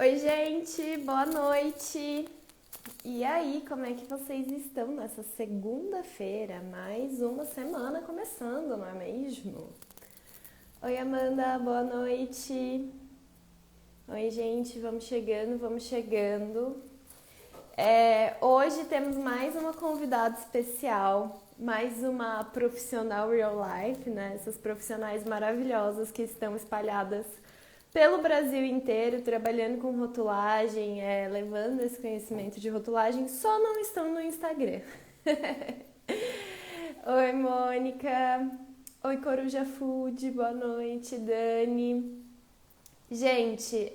Oi, gente, boa noite. E aí, como é que vocês estão nessa segunda-feira? Mais uma semana começando, não é mesmo? Oi, Amanda, boa noite. Oi, gente, vamos chegando, vamos chegando. Hoje temos mais uma convidada especial, mais uma profissional real life, né? Essas profissionais maravilhosas que estão espalhadas pelo Brasil inteiro, trabalhando com rotulagem, levando esse conhecimento de rotulagem, só não estão no Instagram. Oi, Mônica. Oi, Coruja Food. Boa noite, Dani. Gente,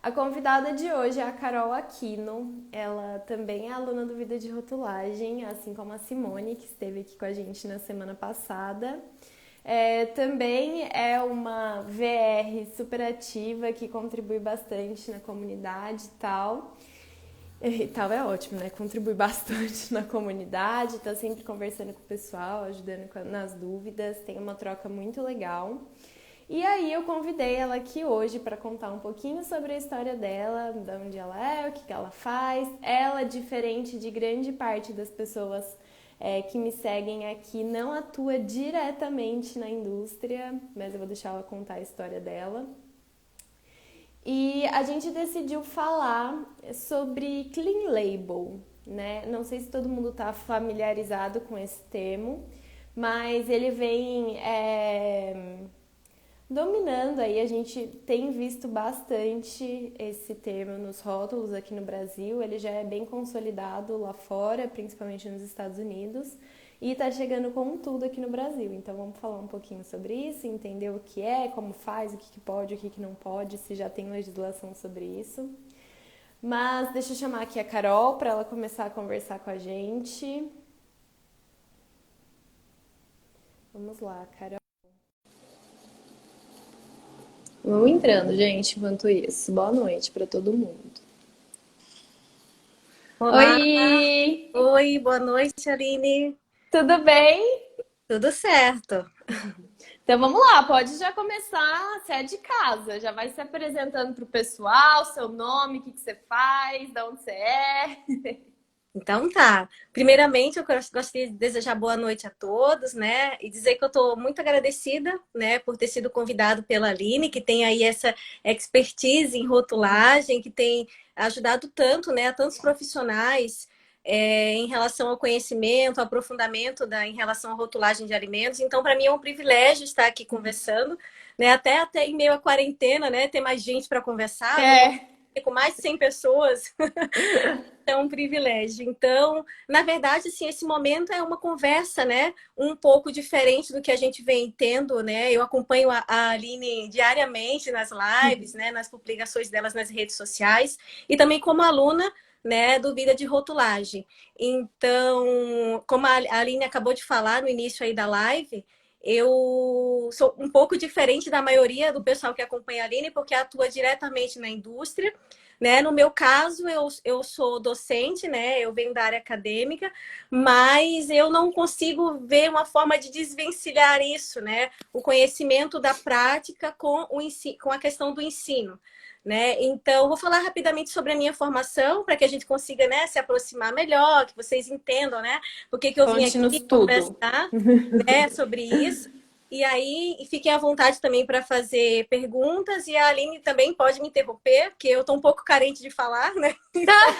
a convidada de hoje é a Carol Aquino. Ela também é aluna do Vida de Rotulagem, assim como a Simone, que esteve aqui com a gente na semana passada. Também é uma VR super ativa que contribui bastante na comunidade e tal. E tal é ótimo, né? Contribui bastante na comunidade, tá sempre conversando com o pessoal, ajudando nas dúvidas, tem uma troca muito legal. E aí eu convidei ela aqui hoje para contar um pouquinho sobre a história dela, de onde ela é, o que ela faz. Ela, diferente de grande parte das pessoas que me seguem aqui, não atua diretamente na indústria, mas eu vou deixar ela contar a história dela. E a gente decidiu falar sobre Clean Label, né? Não sei se todo mundo está familiarizado com esse termo, mas ele vem dominando aí. A gente tem visto bastante esse termo nos rótulos aqui no Brasil. Ele já é bem consolidado lá fora, principalmente nos Estados Unidos, e está chegando com tudo aqui no Brasil. Então vamos falar um pouquinho sobre isso, entender o que é, como faz, o que pode, o que não pode, se já tem legislação sobre isso. Mas deixa eu chamar aqui a Carol para ela começar a conversar com a gente. Vamos lá, Carol. Vamos entrando, gente, enquanto isso. Boa noite para todo mundo. Olá, Oi! oi, boa noite, Aline. Tudo bem? Tudo certo? Então vamos lá, pode já começar, você é de casa, já vai se apresentando para o pessoal, seu nome, o que você faz, de onde você é. Então tá. Primeiramente, eu gostaria de desejar boa noite a todos, né? E dizer que eu estou muito agradecida, né, por ter sido convidado pela Aline, que tem aí essa expertise em rotulagem, que tem ajudado tanto, né, a tantos profissionais em relação ao conhecimento, aprofundamento em relação à rotulagem de alimentos. Então, para mim é um privilégio estar aqui conversando, né? Até em meio à quarentena, né? Ter mais gente para conversar, não É, com mais de 100 pessoas. É um privilégio. Então, na verdade, assim, esse momento é uma conversa, né? Um pouco diferente do que a gente vem tendo, né? Eu acompanho a Aline diariamente nas lives, né? Nas publicações delas nas redes sociais e também como aluna, né? Do Vida de Rotulagem. Então, como a Aline acabou de falar no início aí da live, eu sou um pouco diferente da maioria do pessoal que acompanha a Aline, porque atua diretamente na indústria, né? No meu caso, eu sou docente, né? Eu venho da área acadêmica, mas eu não consigo ver uma forma de desvencilhar isso, né? O conhecimento da prática com a questão do ensino. Né? Então, vou falar rapidamente sobre a minha formação para que a gente consiga, né, se aproximar melhor, que vocês entendam, né, por que eu vim conte-nos aqui tudo. conversar, né, sobre isso. E aí, fiquem à vontade também para fazer perguntas. E a Aline também pode me interromper, porque eu estou um pouco carente de falar, né? Então,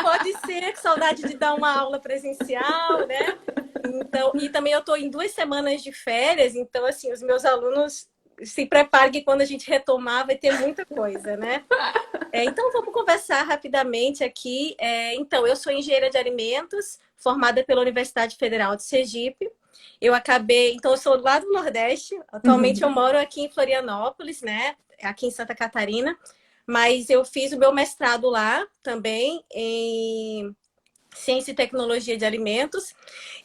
pode ser que saudade de dar uma aula presencial, né? Então, e também eu estou em 2 semanas de férias, então, assim, os meus alunos se preparem que quando a gente retomar vai ter muita coisa, né? Então, vamos conversar rapidamente aqui. Então, eu sou engenheira de alimentos, formada pela Universidade Federal de Sergipe. Eu acabei, então eu sou lá do Nordeste. Atualmente eu moro aqui em Florianópolis, né? Aqui em Santa Catarina. Mas eu fiz o meu mestrado lá também em Ciência e Tecnologia de Alimentos.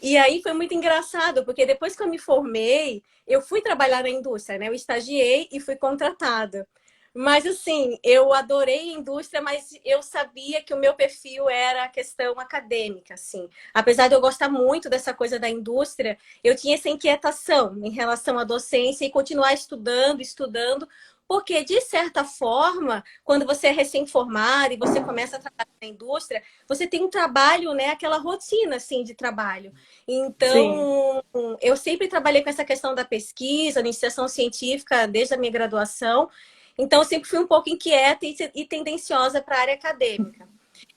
E aí foi muito engraçado, porque depois que eu me formei, eu fui trabalhar na indústria, né? Eu estagiei e fui contratada. Mas assim, eu adorei a indústria, mas eu sabia que o meu perfil era a questão acadêmica, assim. Apesar de eu gostar muito dessa coisa da indústria, eu tinha essa inquietação em relação à docência e continuar estudando, estudando, Porque, de certa forma, quando você é recém-formado e você começa a trabalhar na indústria, você tem um trabalho, né? Aquela rotina, assim, de trabalho. Sim. Então, eu sempre trabalhei com essa questão da pesquisa, da iniciação científica, desde a minha graduação. Então, eu sempre fui um pouco inquieta e tendenciosa para a área acadêmica.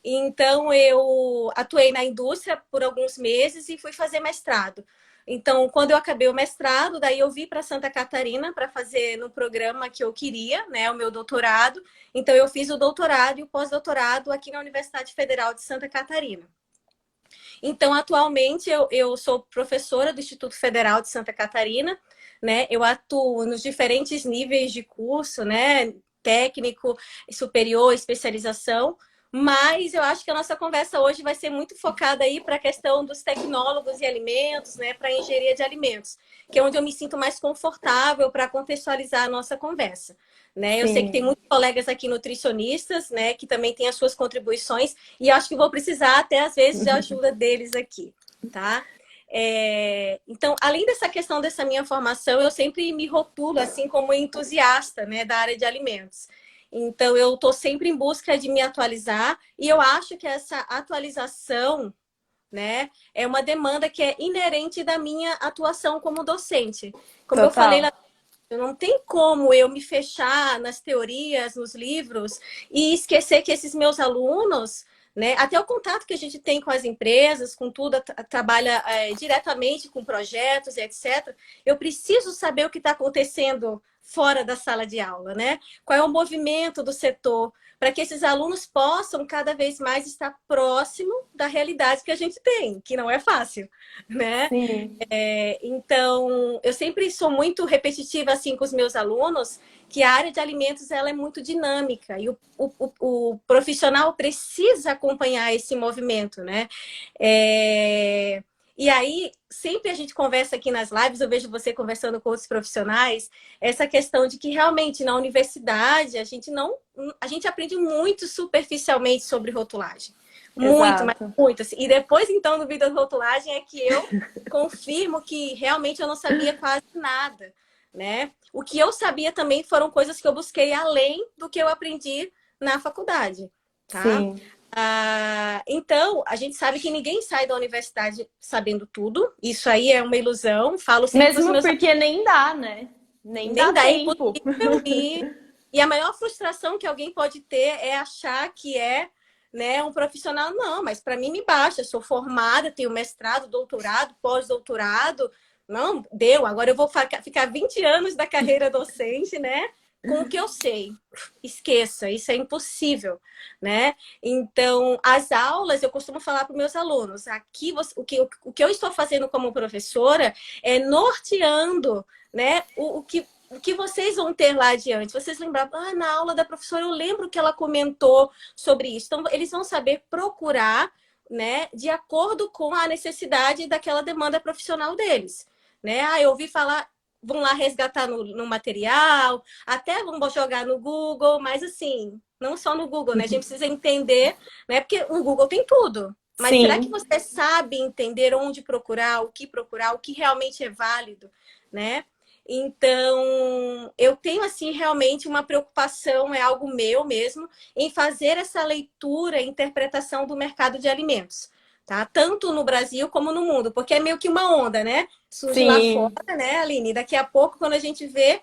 Então, eu atuei na indústria por alguns meses e fui fazer mestrado. Então, quando eu acabei o mestrado, daí eu vim para Santa Catarina para fazer no programa que eu queria, né, o meu doutorado. Então, eu fiz o doutorado e o pós-doutorado aqui na Universidade Federal de Santa Catarina. Então, atualmente, eu sou professora do Instituto Federal de Santa Catarina, né? Eu atuo nos diferentes níveis de curso, né? Técnico, superior, especialização. Mas eu acho que a nossa conversa hoje vai ser muito focada aí para a questão dos tecnólogos e alimentos, né? Para a engenharia de alimentos, que é onde eu me sinto mais confortável para contextualizar a nossa conversa. Né? Eu sei que tem Sim. muitos colegas aqui nutricionistas, né, que também têm as suas contribuições, e acho que vou precisar até às vezes de ajuda deles aqui, tá? Então, além dessa questão dessa minha formação, eu sempre me rotulo assim como entusiasta, né, da área de alimentos. Então, eu estou sempre em busca de me atualizar e eu acho que essa atualização, né, é uma demanda que é inerente da minha atuação como docente. Como eu falei Total. lá, não tem como eu me fechar nas teorias, nos livros e esquecer que esses meus alunos, né, até o contato que a gente tem com as empresas, com tudo, trabalha diretamente com projetos e etc. Eu preciso saber o que está acontecendo fora da sala de aula, né? Qual é o movimento do setor, para que esses alunos possam cada vez mais estar próximo da realidade que a gente tem, que não é fácil, né? Sim. Então, eu sempre sou muito repetitiva assim com os meus alunos, que a área de alimentos ela é muito dinâmica e o profissional precisa acompanhar esse movimento, né? E aí, sempre a gente conversa aqui nas lives, eu vejo você conversando com outros profissionais, essa questão de que realmente na universidade a gente não, a gente aprende muito superficialmente sobre rotulagem. Muito, mas Exato. muito. Assim. E depois, então, do vídeo de rotulagem é que eu confirmo que realmente eu não sabia quase nada, né? O que eu sabia também foram coisas que eu busquei além do que eu aprendi na faculdade, tá? Sim. Então, a gente sabe que ninguém sai da universidade sabendo tudo. Isso aí é uma ilusão. Falo sempre para os Mesmo meus porque nem dá, né? Nem nem dá dá, é tempo. impossível. E a maior frustração que alguém pode ter é achar que é, né, um profissional. Não, mas para mim me basta. Eu sou formada, tenho mestrado, doutorado, pós-doutorado. Não, deu. Agora eu vou ficar 20 anos da carreira docente, né? Com o que eu sei. Esqueça, isso é impossível, né? Então, as aulas, eu costumo falar para os meus alunos, aqui o que eu estou fazendo como professora é norteando, né, o que vocês vão ter lá adiante. Vocês lembravam, na aula da professora eu lembro que ela comentou sobre isso. Então, eles vão saber procurar, né, de acordo com a necessidade daquela demanda profissional deles. Né? Eu ouvi falar, vão lá resgatar no material, até vão jogar no Google, mas assim, não só no Google, né? A gente precisa entender, né? Porque o Google tem tudo. Mas será que Sim. você sabe entender onde procurar, o que realmente é válido, né? Então, eu tenho assim realmente uma preocupação, é algo meu mesmo, em fazer essa leitura e interpretação do mercado de alimentos, tá? Tanto no Brasil como no mundo, porque é meio que uma onda, né? Surge lá fora, Sim. né, Aline? Daqui a pouco, quando a gente vê,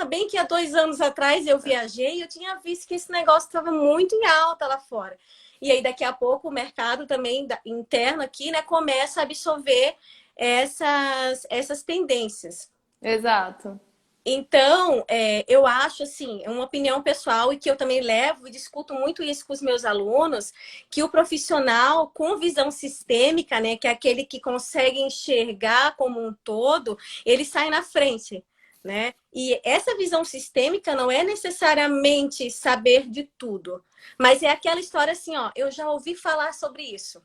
bem que há 2 anos atrás eu viajei e eu tinha visto que esse negócio estava muito em alta lá fora. E aí, daqui a pouco, o mercado também interno aqui, né, começa a absorver essas tendências. Exato. Então, eu acho assim, é uma opinião pessoal e que eu também levo e discuto muito isso com os meus alunos, que o profissional com visão sistêmica, né, que é aquele que consegue enxergar como um todo, ele sai na frente, né? E essa visão sistêmica não é necessariamente saber de tudo, mas é aquela história assim, ó, eu já ouvi falar sobre isso.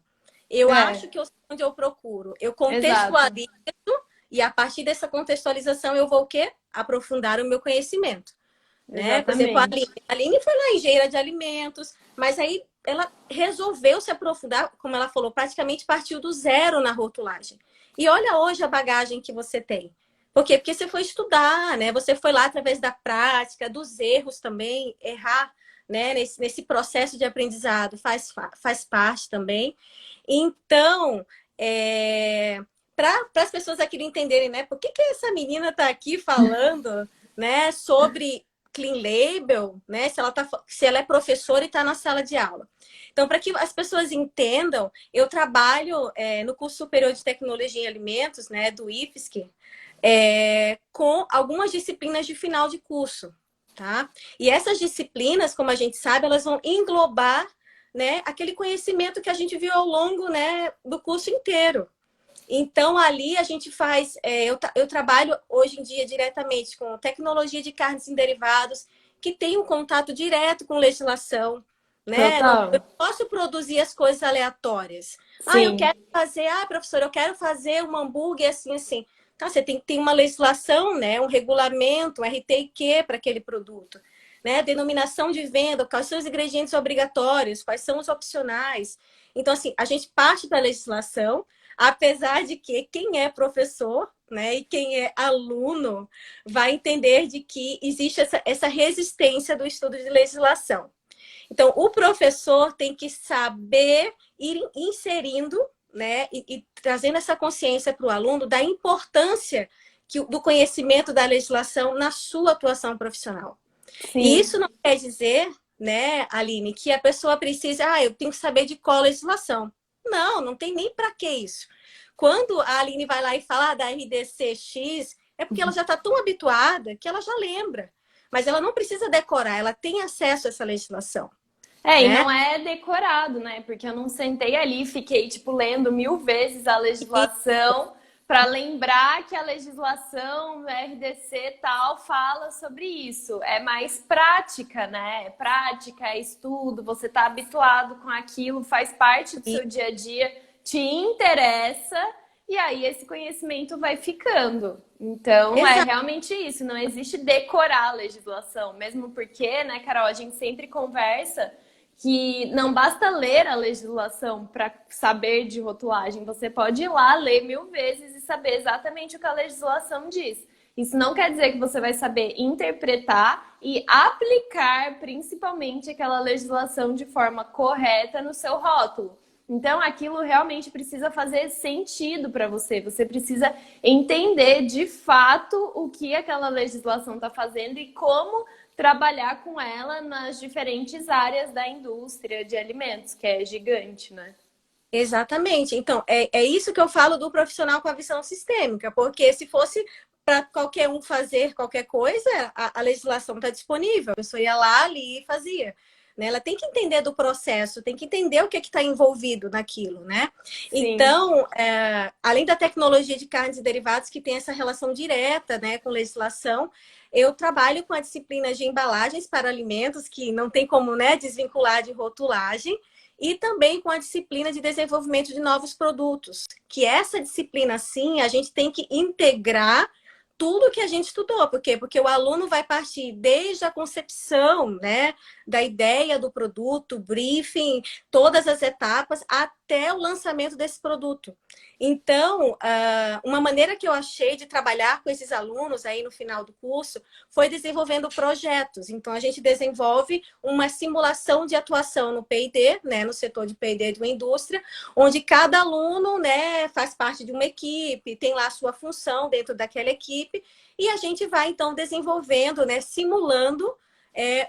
Eu acho É, que eu sei onde eu procuro. Eu exato. contextualizo e a partir dessa contextualização, eu vou o quê? Aprofundar o meu conhecimento. Né? Por exemplo, Exatamente. A Aline foi lá engenheira de alimentos, mas aí ela resolveu se aprofundar, como ela falou, praticamente partiu do zero na rotulagem. E olha hoje a bagagem que você tem. Por quê? Porque você foi estudar, né? Você foi lá através da prática, dos erros também, errar, né? Nesse processo de aprendizado faz parte também. Então, para as pessoas aqui entenderem, né? Por que essa menina está aqui falando, né? Sobre Clean Label, né? Se ela é professora e está na sala de aula. Então, para que as pessoas entendam, eu trabalho no curso superior de tecnologia em alimentos, né? Do IFSC, com algumas disciplinas de final de curso, tá? E essas disciplinas, como a gente sabe, elas vão englobar, né, aquele conhecimento que a gente viu ao longo, né, do curso inteiro. Então, ali a gente faz... eu trabalho hoje em dia diretamente com tecnologia de carnes e derivados, que tem um contato direto com legislação, né? Não, eu Total. posso produzir as coisas aleatórias. Eu Sim. quero fazer... professor, eu quero fazer um hambúrguer assim, assim. Tá, você tem que ter uma legislação, né? Um regulamento, um RTQ para aquele produto. Né? Denominação de venda, quais são os ingredientes obrigatórios, quais são os opcionais. Então, assim, a gente parte da legislação, apesar de que quem é professor, né, e quem é aluno vai entender de que existe essa resistência do estudo de legislação. Então, o professor tem que saber ir inserindo, né, e trazendo essa consciência para o aluno da importância do conhecimento da legislação na sua atuação profissional. E Sim. isso não quer dizer, né, Aline, que a pessoa precisa, eu tenho que saber de qual legislação. Não, não tem nem para que isso. Quando a Aline vai lá e fala da RDC-X, é porque ela já está tão habituada que ela já lembra. Mas ela não precisa decorar, ela tem acesso a essa legislação, E né? não é decorado, né? Porque eu não sentei ali e fiquei, tipo, lendo 1000 vezes a E, legislação para lembrar que a legislação RDC tal fala sobre isso. É mais prática, né? É prática, é estudo, você tá habituado com aquilo, faz parte do e, seu dia a dia, te interessa, e aí esse conhecimento vai ficando. Então, é exato. realmente isso, não existe decorar a legislação, mesmo porque, né, Carol, a gente sempre conversa que não basta ler a legislação para saber de rotulagem, você pode ir lá ler 1000 vezes e saber exatamente o que a legislação diz. Isso não quer dizer que você vai saber interpretar e aplicar principalmente aquela legislação de forma correta no seu rótulo. Então, aquilo realmente precisa fazer sentido para você. Você precisa entender de fato o que aquela legislação está fazendo e como trabalhar com ela nas diferentes áreas da indústria de alimentos, que é gigante, né? Exatamente. Então, é isso que eu falo do profissional com a visão sistêmica, porque se fosse para qualquer um fazer qualquer coisa, a legislação está disponível, a pessoa ia lá ali e fazia. Né? Ela tem que entender do processo, tem que entender o que está envolvido naquilo, né? Sim. Então, além da tecnologia de carnes e derivados, que tem essa relação direta, né, com legislação, eu trabalho com a disciplina de embalagens para alimentos, que não tem como, né, desvincular de rotulagem, e também com a disciplina de desenvolvimento de novos produtos, que essa disciplina, sim, a gente tem que integrar tudo que a gente estudou. Por quê? Porque o aluno vai partir desde a concepção, né, da ideia do produto, briefing, todas as etapas, até o lançamento desse produto. Então, uma maneira que eu achei de trabalhar com esses alunos aí no final do curso foi desenvolvendo projetos. Então, a gente desenvolve uma simulação de atuação no P&D, né, no setor de P&D de uma indústria, onde cada aluno, né, faz parte de uma equipe, tem lá a sua função dentro daquela equipe, e a gente vai, então, desenvolvendo, né, simulando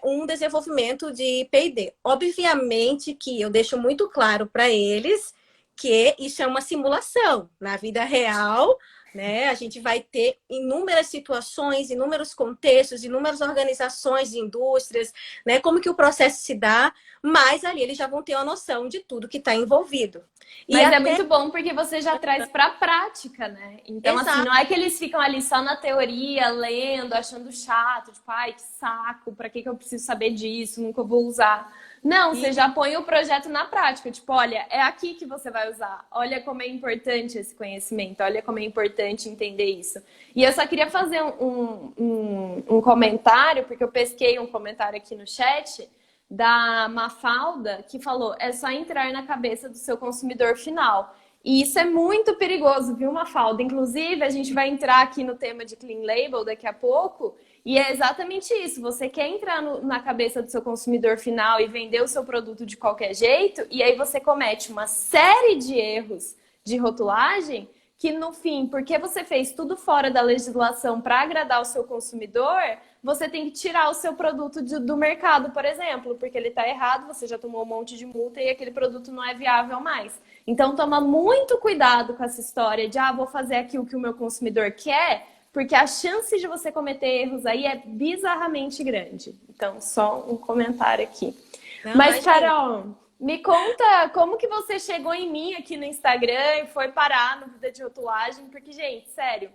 um desenvolvimento de P&D. Obviamente que eu deixo muito claro para eles que isso é uma simulação. Na vida real, né, a gente vai ter inúmeras situações, inúmeros contextos, inúmeras organizações de indústrias, né, como que o processo se dá, mas ali eles já vão ter uma noção de tudo que está envolvido. E Mas é até... muito bom porque você já traz para a prática, né? Então, assim, não Exato. é que eles ficam ali só na teoria, lendo, achando chato, tipo, ai, que saco, para que eu preciso saber disso? Nunca vou usar. Não, você E já põe o projeto na prática. Tipo, olha, é aqui que você vai usar. Olha como é importante esse conhecimento. Olha como é importante entender isso. E eu só queria fazer um comentário, porque eu pesquei um comentário aqui no chat da Mafalda, que falou: é só entrar na cabeça do seu consumidor final. E isso é muito perigoso, viu, Mafalda? Inclusive, a gente vai entrar aqui no tema de Clean Label daqui a pouco, e é exatamente isso. Você quer entrar na cabeça do seu consumidor final e vender o seu produto de qualquer jeito, e aí você comete uma série de erros de rotulagem que, no fim, porque você fez tudo fora da legislação para agradar o seu consumidor, você tem que tirar o seu produto do mercado, por exemplo, porque ele está errado, você já tomou um monte de multa e aquele produto não é viável mais. Então, toma muito cuidado com essa história de, vou fazer aquilo que o meu consumidor quer, porque a chance de você cometer erros aí é bizarramente grande. Então, só um comentário aqui. Não, Mas, imagina. Carol, me conta como que você chegou em mim aqui no Instagram e foi parar no Vida de Rotulagem, porque, gente, sério,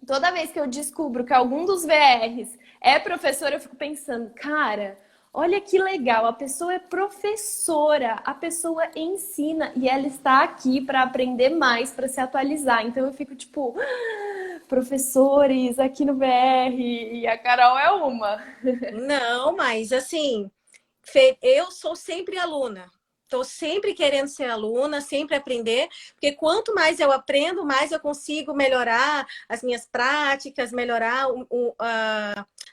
toda vez que eu descubro que algum dos VRs é professor, eu fico pensando, cara, olha que legal, a pessoa é professora, a pessoa ensina e ela está aqui para aprender mais, para se atualizar. Então eu fico tipo, professores aqui no VR e a Carol é uma. Não, mas assim, eu sou sempre aluna. Estou sempre querendo ser aluna, sempre aprender, porque quanto mais eu aprendo, mais eu consigo melhorar as minhas práticas, melhorar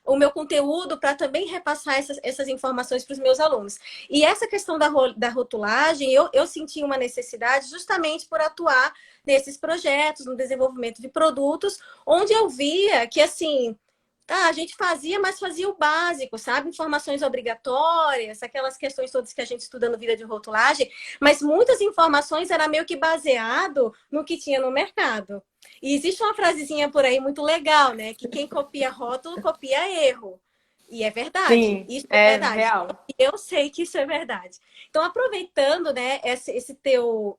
o meu conteúdo para também repassar essas informações para os meus alunos. E essa questão da rotulagem, eu senti uma necessidade justamente por atuar nesses projetos, no desenvolvimento de produtos, onde eu via que, assim, a gente fazia, mas fazia o básico, sabe? Informações obrigatórias, aquelas questões todas que a gente estuda no Vida de Rotulagem, mas muitas informações era meio que baseado no que tinha no mercado. E existe uma frasezinha por aí muito legal, né? Que quem copia rótulo, copia erro. E é verdade, Sim, isso é é verdade. real. Eu sei que isso é verdade. Então, aproveitando, né, esse teu...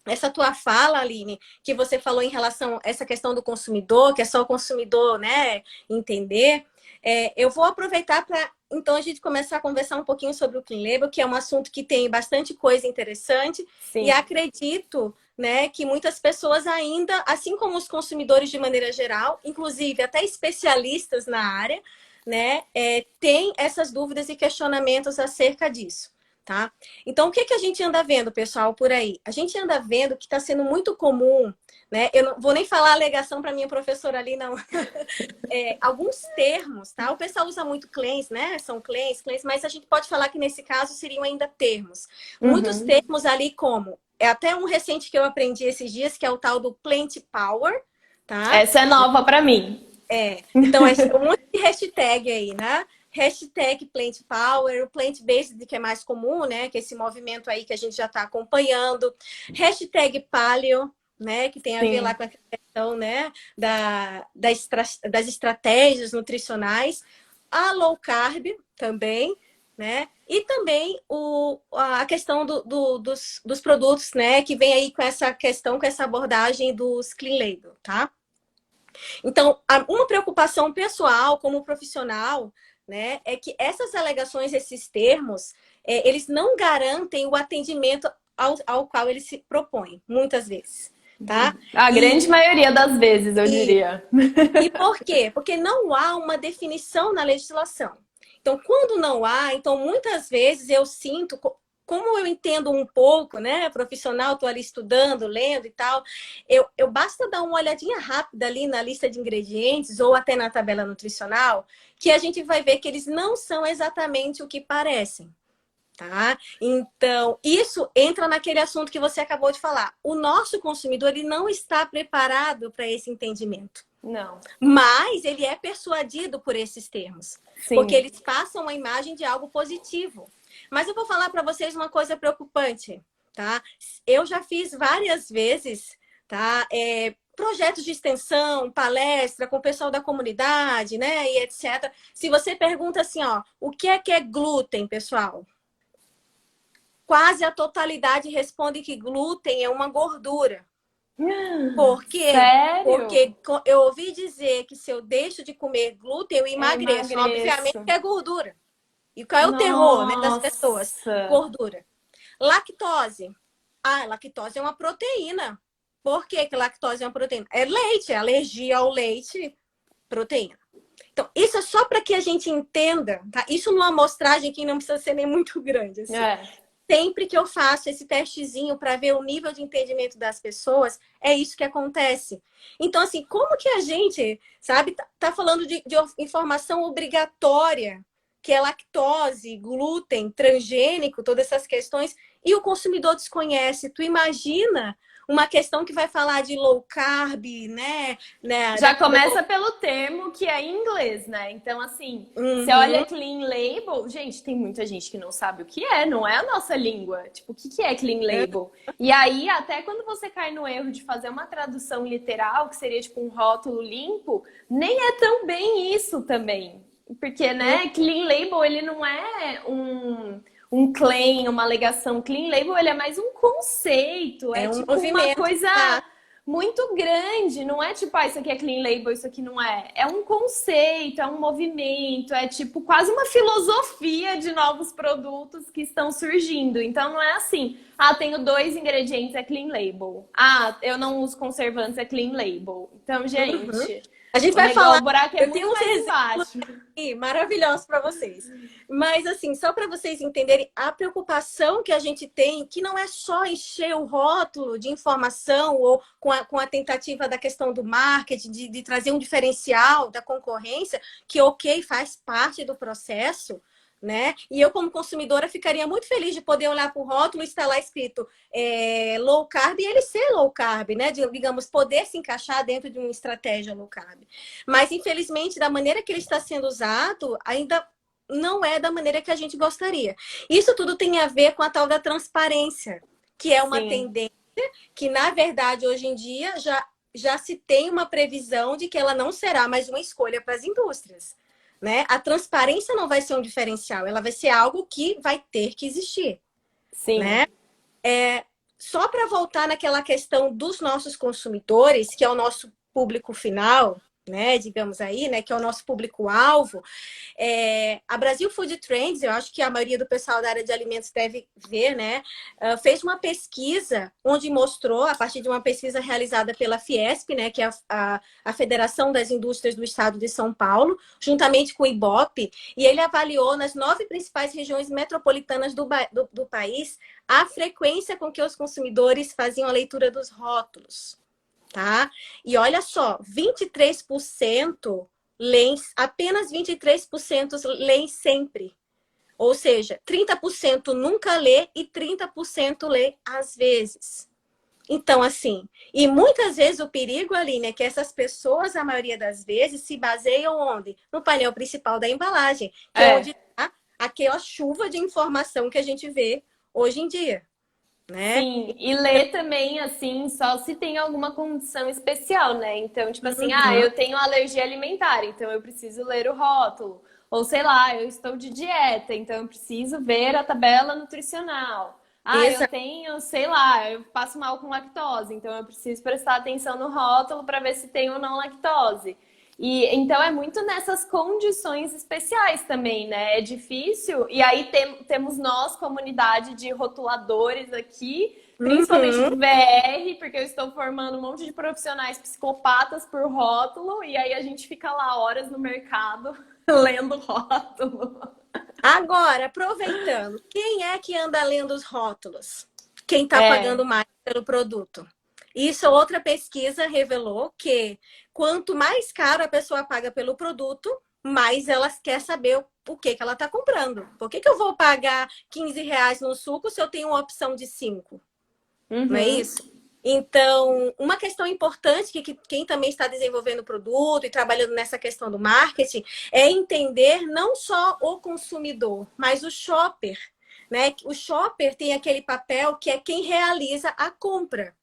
essa tua fala, Aline, que você falou em relação a essa questão do consumidor, que é só o consumidor, né, entender, eu vou aproveitar para, então, a gente começar a conversar um pouquinho sobre o Clean Label, que é um assunto que tem bastante coisa interessante, e Sim. acredito, né, que muitas pessoas ainda, assim como os consumidores de maneira geral, inclusive até especialistas na área, né, têm essas dúvidas e questionamentos acerca disso. Tá? Então, o que que a gente anda vendo, pessoal, por aí? A gente anda vendo que está sendo muito comum, né? Eu não vou nem falar alegação para minha professora ali, não. Alguns termos, tá? O pessoal usa muito claims, né? São claims, mas a gente pode falar que nesse caso seriam ainda termos. Muitos Uhum. termos ali como... É até um recente que eu aprendi esses dias, que é o tal do Plant Power, tá? Essa é nova para mim. Então, é um monte de hashtag aí, né? Hashtag Plant Power, o Plant Based, que é mais comum, né? Que é esse movimento aí que a gente já está acompanhando. Hashtag Paleo, né? Que tem a ver lá Sim. com a questão, né? Das estratégias nutricionais. A low carb também, né? E também a questão dos produtos, né? Que vem aí com essa questão, com essa abordagem dos clean label, tá? Então, uma preocupação pessoal como profissional, né, é que essas alegações, esses termos, eles não garantem o atendimento ao qual eles se propõem, muitas vezes, tá? A grande E, maioria das vezes, eu e, diria. e por quê? Porque não há uma definição na legislação. Então, quando não há, então muitas vezes eu sinto, como eu entendo um pouco, né, profissional, estou ali estudando, lendo e tal, eu basta dar uma olhadinha rápida ali na lista de ingredientes ou até na tabela nutricional, que a gente vai ver que eles não são exatamente o que parecem. Tá? Então, isso entra naquele assunto que você acabou de falar. O nosso consumidor ele não está preparado para esse entendimento. Não. Mas ele é persuadido por esses termos, porque Sim. eles passam a imagem de algo positivo. Mas eu vou falar para vocês uma coisa preocupante, tá? Eu já fiz várias vezes, tá? Projetos de extensão, palestra com o pessoal da comunidade, né? E etc. Se você pergunta assim, ó, o que é glúten, pessoal? Quase a totalidade responde que glúten é uma gordura. Por quê? Porque Sério? eu ouvi dizer que se eu deixo de comer glúten, eu Eu emagreço. Obviamente emagreço. é gordura. E qual é o terror, né, das pessoas? Nossa. Gordura. Lactose. Lactose é uma proteína. Por que que lactose é uma proteína? É leite, é alergia ao leite, proteína. Então, isso é só para que a gente entenda, tá? Isso numa amostragem que não precisa ser nem muito grande, assim. É. sempre que eu faço esse testezinho para ver o nível de entendimento das pessoas, é isso que acontece. Então, assim, como que a gente, sabe, tá falando de informação obrigatória, que é lactose, glúten, transgênico, todas essas questões, e o consumidor desconhece. Tu imagina uma questão que vai falar de low carb, né? Já começa pelo termo que é em inglês, né? Então, assim, você olha Uhum. clean label, gente, tem muita gente que não sabe o que é, não é a nossa língua. Tipo, o que é clean label? E aí, até quando você cai no erro de fazer uma tradução literal, que seria tipo um rótulo limpo, nem é tão bem isso também. Porque, né, clean label, ele não é um claim, uma alegação. Clean label, ele é mais um conceito, é É um tipo uma movimento. coisa Tá? muito grande, não é tipo, ah, isso aqui é clean label, isso aqui não é. É um conceito, é um movimento, é tipo quase uma filosofia de novos produtos que estão surgindo. Então não é assim, ah, tenho 2 ingredientes, é clean label. Ah, eu não uso conservantes, é clean label. Então, Uhum. gente, A gente o vai negócio, falar. o buraco é Eu tenho muito uns mais exemplos embaixo. aqui maravilhosos para vocês. Mas, assim, só para vocês entenderem a preocupação que a gente tem, que não é só encher o rótulo de informação ou com a tentativa da questão do marketing, de trazer um diferencial da concorrência, que, ok, faz parte do processo. Né? E eu, como consumidora, ficaria muito feliz de poder olhar para o rótulo e estar lá escrito low carb e ele ser low carb, né? Digamos, poder se encaixar dentro de uma estratégia low carb. Mas, infelizmente, da maneira que ele está sendo usado, ainda não é da maneira que a gente gostaria. Isso tudo tem a ver com a tal da transparência, que é uma Sim, tendência que, na verdade, hoje em dia já se tem uma previsão de que ela não será mais uma escolha para as indústrias. Né? A transparência não vai ser um diferencial, ela vai ser algo que vai ter que existir. sim. Né? Só para voltar naquela questão dos nossos consumidores, que é o nosso público final, né, digamos aí, né, que é o nosso público-alvo, a Brasil Food Trends, eu acho que a maioria do pessoal da área de alimentos deve ver, né, fez uma pesquisa onde mostrou, a partir de uma pesquisa realizada pela Fiesp, né, que é a Federação das Indústrias do Estado de São Paulo, juntamente com o Ibope, e ele avaliou nas 9 principais regiões metropolitanas do país a frequência com que os consumidores faziam a leitura dos rótulos. Tá? E olha só, 23% leem, apenas 23% leem sempre. Ou seja, 30% nunca lê e 30% lê às vezes. Então, assim, e muitas vezes o perigo, Aline, é que essas pessoas, a maioria das vezes, se baseiam onde? No painel principal da embalagem, que é onde É. está aquela chuva de informação que a gente vê hoje em dia, né? Sim, e ler também, assim, só se tem alguma condição especial, né? Então, tipo assim, ah, Uhum. eu tenho alergia alimentar, então eu preciso ler o rótulo. Ou sei lá, eu estou de dieta, então eu preciso ver a tabela nutricional. Ah, eu Exato. tenho, sei lá, eu passo mal com lactose, então eu preciso prestar atenção no rótulo para ver se tem ou não lactose. E então é muito nessas condições especiais também, né? É difícil. E aí temos nós, comunidade de rotuladores aqui, principalmente Uhum. do VR, porque eu estou formando um monte de profissionais psicopatas por rótulo, e aí a gente fica lá horas no mercado lendo rótulo. Agora, aproveitando, quem é que anda lendo os rótulos? Quem está pagando É, mais pelo produto? Isso, outra pesquisa revelou que quanto mais caro a pessoa paga pelo produto, mais ela quer saber o que ela está comprando. Por que eu vou pagar R$ 15 no suco se eu tenho uma opção de 5? Não é uhum, isso? Então, uma questão importante que quem também está desenvolvendo o produto e trabalhando nessa questão do marketing é entender não só o consumidor, mas o shopper, né? O shopper tem aquele papel que é quem realiza a compra.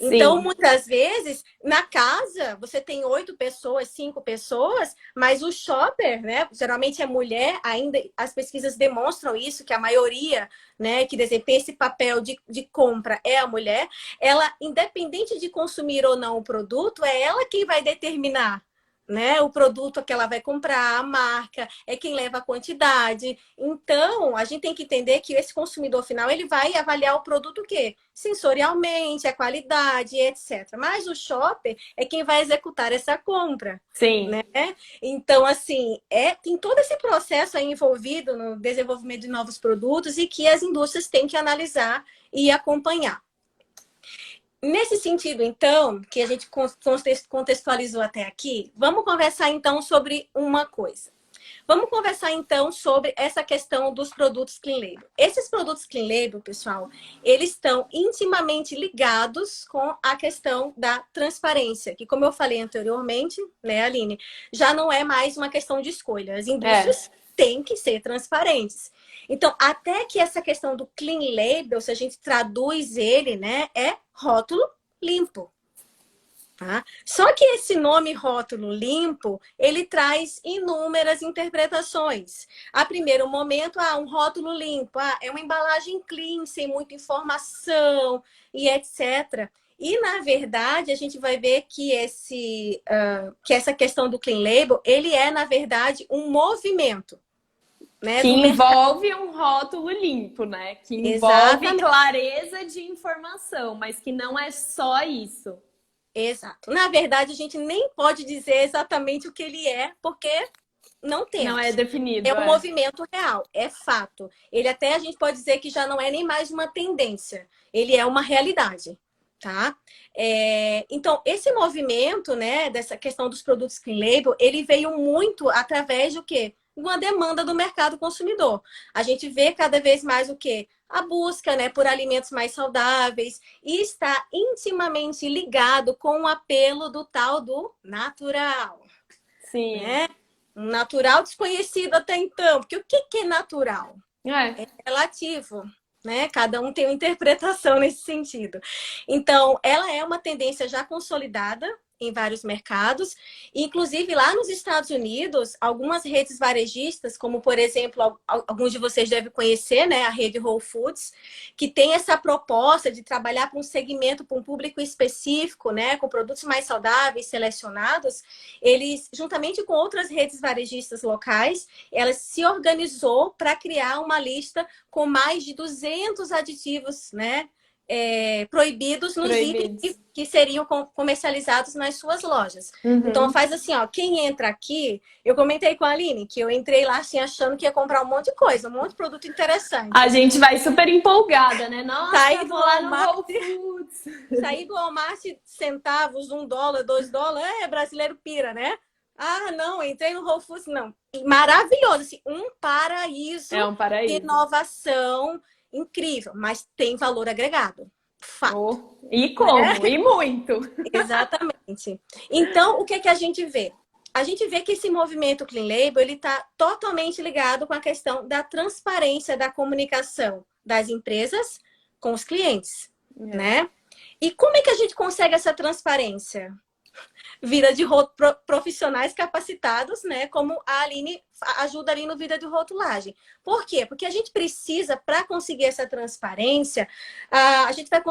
Então, sim. muitas vezes, na casa, você tem 8 pessoas, 5 pessoas, mas o shopper, né? Geralmente é mulher, ainda as pesquisas demonstram isso, que a maioria, né, que desempenha esse papel de compra é a mulher. Ela, independente de consumir ou não o produto, é ela quem vai determinar. né? O produto que ela vai comprar, a marca, é quem leva a quantidade. Então, a gente tem que entender que esse consumidor final, ele vai avaliar o produto o quê? Sensorialmente, a qualidade, etc. Mas o shopper é quem vai executar essa compra. Sim. Né? Então, assim, tem todo esse processo aí envolvido no desenvolvimento de novos produtos e que as indústrias têm que analisar e acompanhar. Nesse sentido, então, que a gente contextualizou até aqui, vamos conversar então sobre uma coisa. Vamos conversar então sobre essa questão dos produtos Clean Label. Esses produtos Clean Label, pessoal, eles estão intimamente ligados com a questão da transparência, que como eu falei anteriormente, né, Aline, já não é mais uma questão de escolha. As indústrias têm que ser transparentes. Então, até que essa questão do Clean Label, se a gente traduz ele, né, é rótulo limpo. Tá? Só que esse nome rótulo limpo, ele traz inúmeras interpretações. A primeiro momento, um rótulo limpo, é uma embalagem clean, sem muita informação e etc. E, na verdade, a gente vai ver que, que essa questão do Clean Label, ele é, na verdade, um movimento. Né, que envolve um rótulo limpo, né? Que envolve Exatamente. clareza de informação, mas que não é só isso. Exato. Na verdade, a gente nem pode dizer exatamente o que ele é, porque não temos. Não é definido. É um movimento real, é fato. Ele até a gente pode dizer que já não é nem mais uma tendência, ele é uma realidade, tá? Então, esse movimento, né, dessa questão dos produtos Clean Label, ele veio muito através do quê? Uma demanda do mercado consumidor. A gente vê cada vez mais o quê? A busca, né, por alimentos mais saudáveis e está intimamente ligado com o apelo do tal do natural. Sim. Né? Um natural desconhecido até então. Porque o que é natural? É relativo, né? Cada um tem uma interpretação nesse sentido. Então, ela é uma tendência já consolidada em vários mercados. Inclusive, lá nos Estados Unidos, algumas redes varejistas, como, por exemplo, alguns de vocês devem conhecer, né? A rede Whole Foods, que tem essa proposta de trabalhar para um segmento, para um público específico, né? Com produtos mais saudáveis, selecionados. Eles, juntamente com outras redes varejistas locais, elas se organizou para criar uma lista com mais de 200 aditivos, né? Proibidos nos itens que seriam comercializados nas suas lojas. Uhum. Então, faz assim, ó, quem entra aqui... Eu comentei com a Aline que eu entrei lá assim, achando que ia comprar um monte de coisa, um monte de produto interessante. A gente vai super empolgada, né? Nossa, sair vou lá no Whole Foods. Sair do Walmart, centavos, $1, $2, brasileiro pira, né? Ah, não, entrei no Whole Foods, não. Maravilhoso, assim, um paraíso, um paraíso. de inovação incrível, mas tem valor agregado. Fato. E como? E muito. Exatamente. Então, o que a gente vê? A gente vê que esse movimento Clean Label, ele está totalmente ligado com a questão da transparência da comunicação das empresas com os clientes, né? E como é que a gente consegue essa transparência? Vida de profissionais capacitados, né? Como a Aline ajuda ali no Vida de Rotulagem. Por quê? Porque a gente precisa, para conseguir essa transparência, a gente vai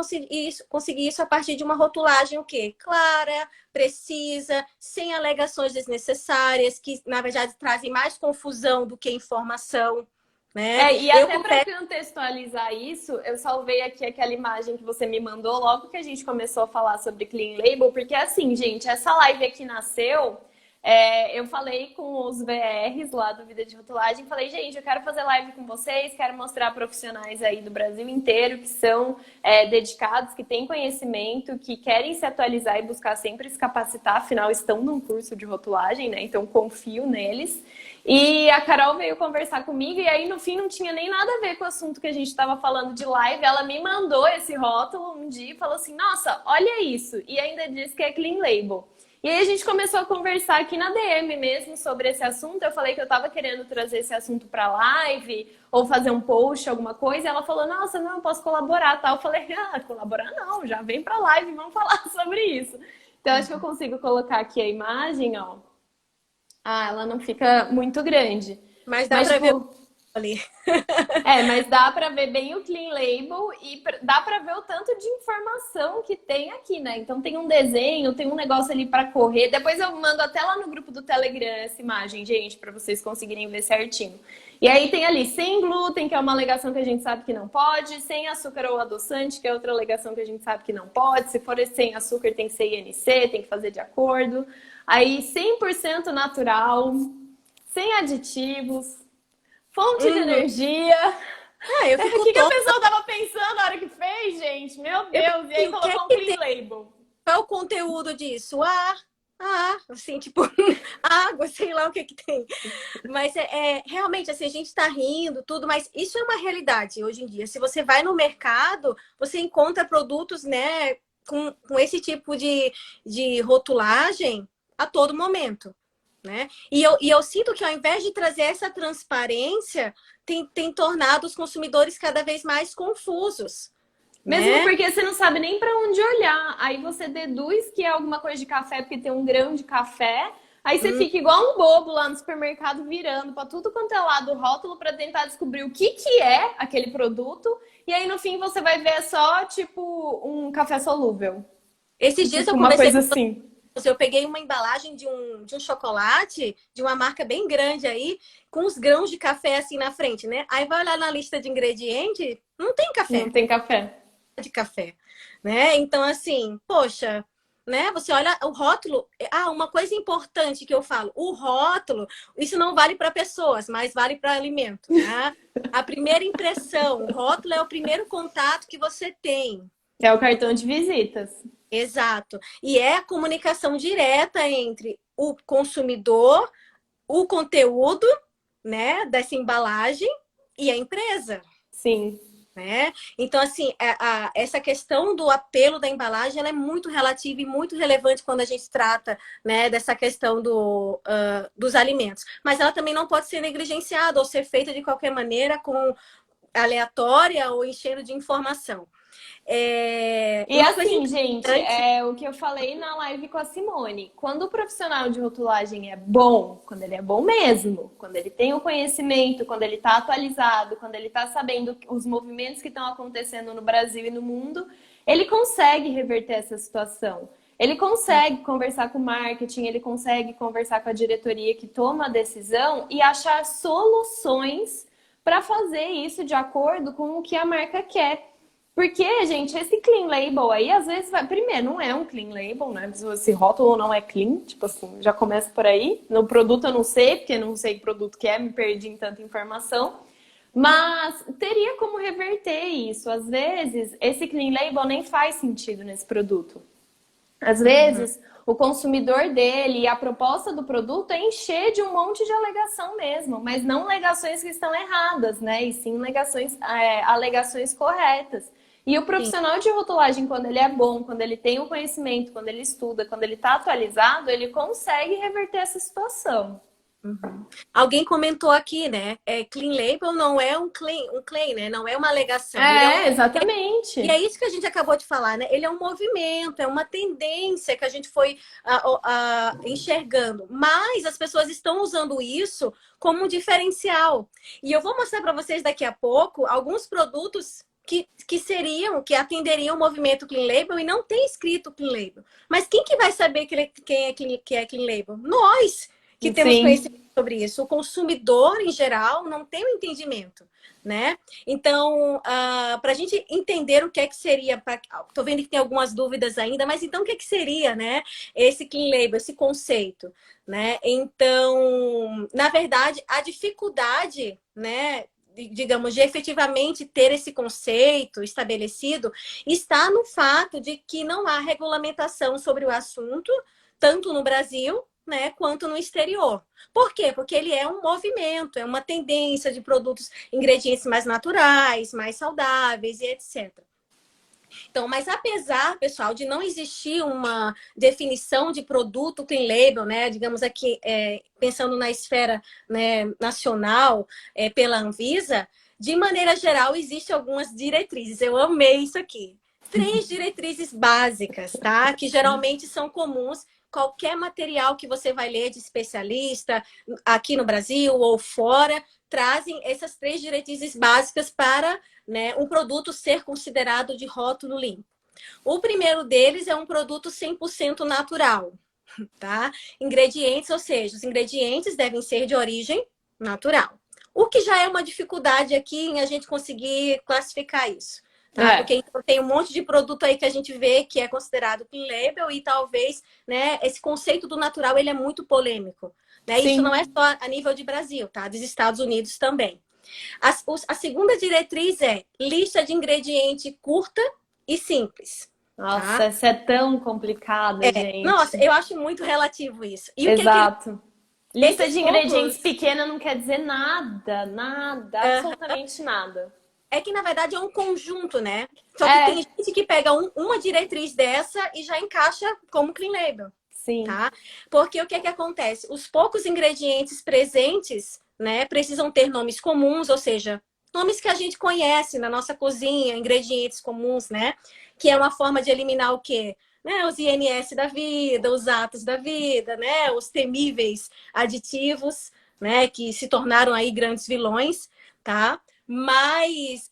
conseguir isso a partir de uma rotulagem o quê? Clara, precisa, sem alegações desnecessárias, que na verdade trazem mais confusão do que informação. Né? E até para contextualizar isso, eu salvei aqui aquela imagem que você me mandou logo que a gente começou a falar sobre Clean Label, porque assim, gente, essa live aqui nasceu, eu falei com os VRs lá do Vida de Rotulagem, falei, gente, eu quero fazer live com vocês, quero mostrar profissionais aí do Brasil inteiro que são dedicados, que têm conhecimento, que querem se atualizar e buscar sempre se capacitar, afinal estão num curso de rotulagem, né? Então confio neles. E a Carol veio conversar comigo e aí no fim não tinha nem nada a ver com o assunto que a gente estava falando de live. Ela me mandou esse rótulo um dia e falou assim, nossa, olha isso. E ainda disse que é Clean Label. E aí a gente começou a conversar aqui na DM mesmo sobre esse assunto. Eu falei que eu estava querendo trazer esse assunto para live ou fazer um post, alguma coisa. E ela falou, nossa, não, eu posso colaborar, tal. Eu falei, colaborar não, já vem para live, vamos falar sobre isso. Então acho que eu consigo colocar aqui a imagem, ó. Ela não fica muito grande. Mas dá pra ver ali. Mas dá para ver bem o Clean Label e dá para ver o tanto de informação que tem aqui, né? Então tem um desenho, tem um negócio ali para correr. Depois eu mando até lá no grupo do Telegram essa imagem, gente, para vocês conseguirem ver certinho. E aí tem ali sem glúten, que é uma alegação que a gente sabe que não pode, sem açúcar ou adoçante, que é outra alegação que a gente sabe que não pode. Se for sem açúcar, tem que ser INC, tem que fazer de acordo. Aí 100% natural, sem aditivos, fonte de energia. Eu fico O que a pessoa tava pensando na hora que fez, gente? Meu Deus! E aí colocou um clean label. Qual é o conteúdo disso? Assim, tipo, água, sei lá o que que tem. Mas realmente, assim, a gente tá rindo, tudo, mas isso é uma realidade hoje em dia. Se você vai no mercado, você encontra produtos, né, com esse tipo de rotulagem a todo momento, né? E eu sinto que ao invés de trazer essa transparência, tem tornado os consumidores cada vez mais confusos. Mesmo Né? porque você não sabe nem para onde olhar. Aí você deduz que é alguma coisa de café porque tem um grão de café. Aí você fica igual um bobo lá no supermercado virando para tudo quanto é lado o rótulo para tentar descobrir o que é aquele produto. E aí no fim você vai ver só tipo um café solúvel. Esses dias Tipo, eu uma conversei coisa com assim. você, eu peguei uma embalagem de um chocolate de uma marca bem grande aí, com os grãos de café assim na frente, né? Aí vai olhar na lista de ingredientes, não tem Não café, tem café. de café, né? Então, assim, poxa, né? Você olha o rótulo. Uma coisa importante que eu falo: o rótulo, isso não vale para pessoas, mas vale para alimento, né? A primeira impressão, o rótulo é o primeiro contato que você tem. É o cartão de visitas. Exato. E é a comunicação direta entre o consumidor, o conteúdo, né, dessa embalagem e a empresa. Sim. Né? Então, assim, essa questão do apelo da embalagem ela é muito relativa e muito relevante quando a gente trata, né, dessa questão dos alimentos. Mas ela também não pode ser negligenciada ou ser feita de qualquer maneira, com aleatória ou enchendo de informação. E Uma coisa assim, gente, importante. é o que eu falei na live com a Simone. Quando o profissional de rotulagem é bom, quando ele é bom mesmo, quando ele tem o conhecimento, quando ele está atualizado, quando ele está sabendo os movimentos que estão acontecendo no Brasil e no mundo, ele consegue reverter essa situação. Ele consegue conversar com o marketing, ele consegue conversar com a diretoria que toma a decisão e achar soluções para fazer isso de acordo com o que a marca quer. Porque, gente, esse clean label aí, às vezes, primeiro, não é um clean label, né? Esse rótulo não é clean, tipo assim, já começa por aí. No produto eu não sei, porque não sei que produto que é, me perdi em tanta informação. Mas teria como reverter isso. Às vezes, esse clean label nem faz sentido nesse produto. Às vezes, o consumidor dele e a proposta do produto é encher de um monte de alegação mesmo, mas não alegações que estão erradas, né? E sim alegações corretas. E o Sim. profissional de rotulagem, quando ele é bom, quando ele tem o conhecimento, quando ele estuda, quando ele está atualizado, ele consegue reverter essa situação. Alguém comentou aqui, né? Clean label não é um claim, né? Não é uma alegação. Ele é e é Exatamente. isso que a gente acabou de falar, né? Ele é um movimento, é uma tendência que a gente foi enxergando. Mas as pessoas estão usando isso como um diferencial. E eu vou mostrar para vocês daqui a pouco alguns produtos que atenderiam o movimento Clean Label e não tem escrito Clean Label. Mas quem que vai saber que é Clean Label? Nós que temos Sim. conhecimento sobre isso. O consumidor, em geral, não tem o entendimento, né? Então, para a gente entender o que é que seria, estou vendo que tem algumas dúvidas ainda, mas então o que é que seria, né? Esse clean label, esse conceito, né? Então, na verdade, a dificuldade, né? Digamos, de efetivamente ter esse conceito estabelecido, está no fato de que não há regulamentação sobre o assunto, tanto no Brasil, né, quanto no exterior. Por quê? Porque ele é um movimento, é uma tendência de produtos, ingredientes mais naturais, mais saudáveis e etc. Então, mas apesar, pessoal, de não existir uma definição de produto clean label, né, digamos aqui, pensando na esfera, né, nacional, pela Anvisa, de maneira geral, existem algumas diretrizes. Eu amei isso aqui. 3 diretrizes básicas, tá? Que geralmente são comuns qualquer material que você vai ler de especialista, aqui no Brasil ou fora, trazem essas 3 diretrizes básicas para, né, um produto ser considerado de rótulo limpo. O primeiro deles é um produto 100% natural, tá? Ingredientes, ou seja, os ingredientes devem ser de origem natural. O que já é uma dificuldade aqui em a gente conseguir classificar isso, tá? Porque tem um monte de produto aí que a gente vê que é considerado clean label e talvez, né, esse conceito do natural ele é muito polêmico, né? Isso não é só a nível de Brasil, tá? Dos Estados Unidos também. A segunda diretriz é lista de ingrediente curta e simples. Nossa, Tá? essa é tão complicada, gente. Nossa, eu acho muito relativo isso. E Exato. Lista de ingredientes poucos... pequena não quer dizer nada, absolutamente nada. É que, na verdade, é um conjunto, né? Só que tem gente que pega uma diretriz dessa e já encaixa como clean label. Sim. Tá? Porque o que acontece? Os poucos ingredientes presentes, né, precisam ter nomes comuns, ou seja, nomes que a gente conhece na nossa cozinha, ingredientes comuns, né? Que é uma forma de eliminar o quê? Né, os INS da vida, os atos da vida, né, os temíveis aditivos, né, que se tornaram aí grandes vilões, tá? Mas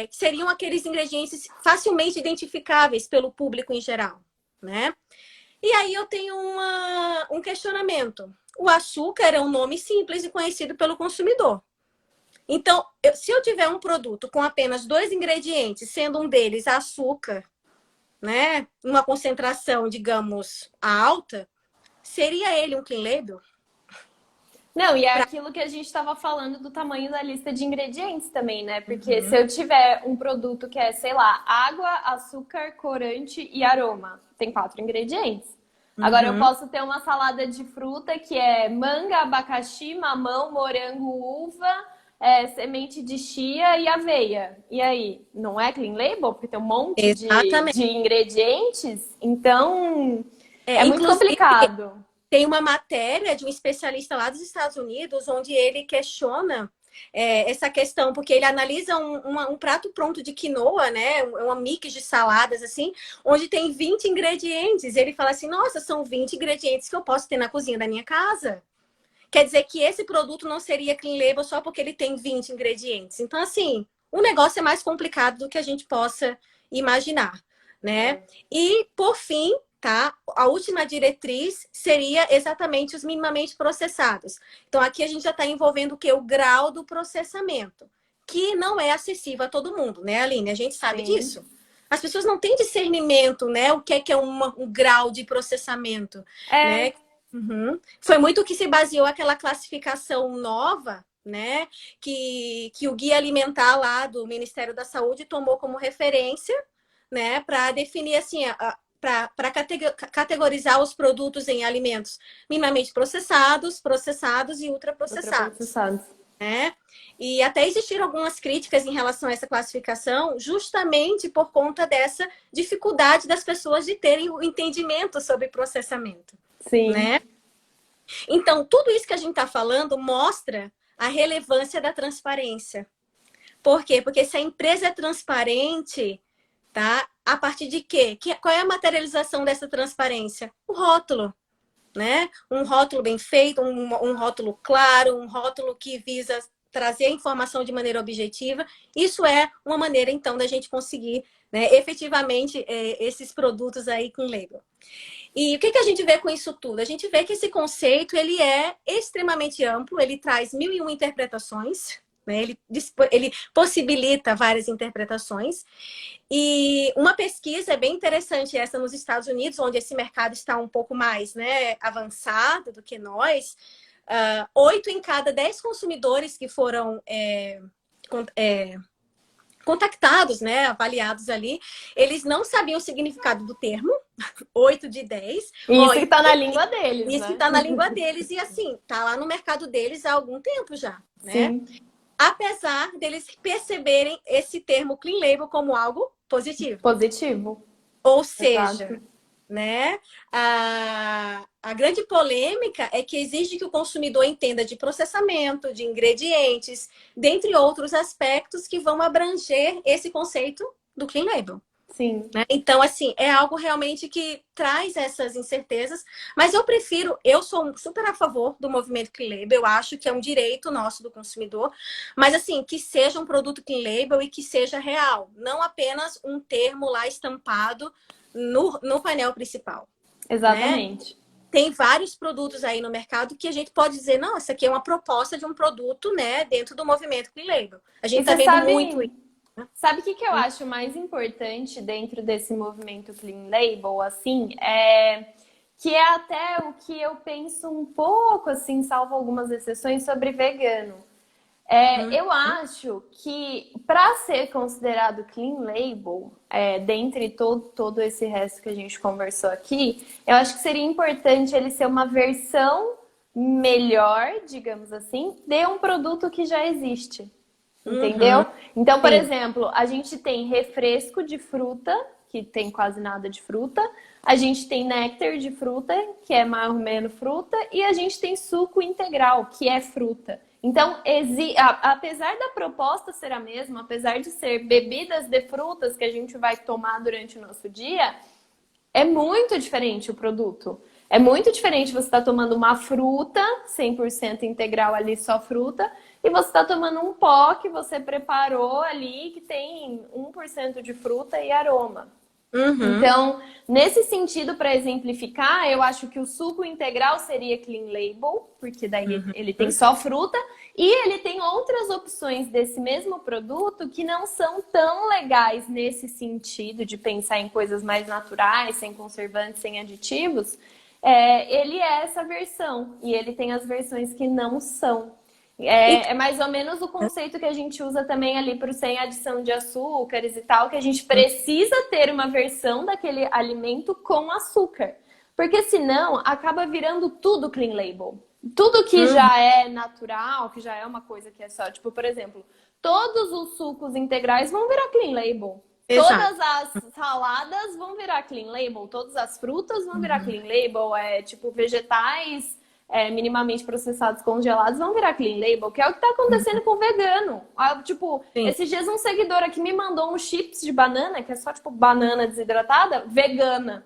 seriam aqueles ingredientes facilmente identificáveis pelo público em geral, né? E aí eu tenho um questionamento. O açúcar é um nome simples e conhecido pelo consumidor. Então, se eu tiver um produto com apenas 2 ingredientes, sendo um deles açúcar, né, uma concentração, digamos, alta, seria ele um clean label? Não, e é aquilo que a gente estava falando do tamanho da lista de ingredientes também, né? Porque se eu tiver um produto que é, sei lá, água, açúcar, corante e aroma, tem 4 ingredientes. Agora eu posso ter uma salada de fruta que é manga, abacaxi, mamão, morango, uva, semente de chia e aveia. E aí, não é clean label? Porque tem um monte de ingredientes? Então, é muito complicado. Tem uma matéria de um especialista lá dos Estados Unidos, onde ele questiona essa questão, porque ele analisa um prato pronto de quinoa, né? Uma mix de saladas, assim, onde tem 20 ingredientes. Ele fala assim, nossa, são 20 ingredientes que eu posso ter na cozinha da minha casa. Quer dizer que esse produto não seria clean label só porque ele tem 20 ingredientes. Então, assim, o negócio é mais complicado do que a gente possa imaginar, né? E, por fim, tá? A última diretriz seria exatamente os minimamente processados. Então, aqui a gente já está envolvendo o quê? O grau do processamento, que não é acessível a todo mundo, né, Aline? A gente sabe disso. As pessoas não têm discernimento, né? O que é um grau de processamento, né? Foi muito que se baseou aquela classificação nova, né? Que o Guia Alimentar lá do Ministério da Saúde tomou como referência, né? Para definir assim, para categorizar os produtos em alimentos minimamente processados, processados e ultraprocessados. Né? E até existiram algumas críticas em relação a essa classificação, justamente por conta dessa dificuldade das pessoas de terem o entendimento sobre processamento. Sim. Né? Então, tudo isso que a gente está falando mostra a relevância da transparência. Por quê? Porque se a empresa é transparente, tá? A partir de quê? Qual é a materialização dessa transparência? O rótulo, né? Um rótulo bem feito, um rótulo claro, um rótulo que visa trazer a informação de maneira objetiva. Isso é uma maneira, então, da gente conseguir, né, efetivamente esses produtos aí com label. E o que a gente vê com isso tudo? A gente vê que esse conceito ele é extremamente amplo, ele traz 1001 interpretações, né? Ele possibilita várias interpretações. E uma pesquisa bem interessante essa nos Estados Unidos, onde esse mercado está um pouco mais, né, avançado do que nós. 8 em cada 10 consumidores que foram contactados, né, avaliados ali, eles não sabiam o significado do termo. 8 de 10. Isso que tá na língua deles, Isso que tá na língua deles. E assim, tá lá no mercado deles há algum tempo já, né? Sim. Apesar deles perceberem esse termo clean label como algo positivo. Positivo. Ou seja, né? A grande polêmica é que exige que o consumidor entenda de processamento, de ingredientes, dentre outros aspectos que vão abranger esse conceito do clean label. Sim. Né? Então, assim, é algo realmente que traz essas incertezas, mas eu sou super a favor do movimento Clean Label, eu acho que é um direito nosso do consumidor, mas assim, que seja um produto Clean Label e que seja real, não apenas um termo lá estampado no painel principal, né? Exatamente. Tem vários produtos aí no mercado que a gente pode dizer, não, isso aqui é uma proposta de um produto, né, dentro do movimento Clean Label. A gente E está você vendo muito sabe, isso. Né? sabe o que que eu acho mais importante dentro desse movimento Clean Label, assim, que é até o que eu penso um pouco, assim, salvo algumas exceções, sobre vegano. Uhum. Eu acho que para ser considerado clean label, dentre todo esse resto que a gente conversou aqui, eu acho que seria importante ele ser uma versão melhor, digamos assim, de um produto que já existe. Uhum. Entendeu? Então, por Sim. exemplo, a gente tem refresco de fruta, que tem quase nada de fruta. A gente tem néctar de fruta, que é mais ou menos fruta. E a gente tem suco integral, que é fruta. Então, apesar da proposta ser a mesma, apesar de ser bebidas de frutas que a gente vai tomar durante o nosso dia, é muito diferente o produto. É muito diferente você estar tomando uma fruta 100% integral ali, só fruta, e você está tomando um pó que você preparou ali, que tem 1% de fruta e aroma. Uhum. Então, nesse sentido, para exemplificar, eu acho que o suco integral seria clean label, porque daí Uhum. ele tem só fruta, e ele tem outras opções desse mesmo produto que não são tão legais nesse sentido de pensar em coisas mais naturais, sem conservantes, sem aditivos. Ele é essa versão, e ele tem as versões que não são. E É mais ou menos o conceito que a gente usa também ali para o sem adição de açúcares e tal, que a gente precisa ter uma versão daquele alimento com açúcar. Porque senão acaba virando tudo clean label. Tudo que uhum. já é natural, que já é uma coisa que é só, tipo, por exemplo, todos os sucos integrais vão virar clean label. Exato. Todas as saladas vão virar clean label, todas as frutas vão virar Uhum. clean label, tipo, vegetais minimamente processados congelados vão virar clean label, que é o que está acontecendo com o vegano. Tipo, Sim. esses dias um seguidor aqui me mandou um chips de banana, que é só tipo banana desidratada, vegana.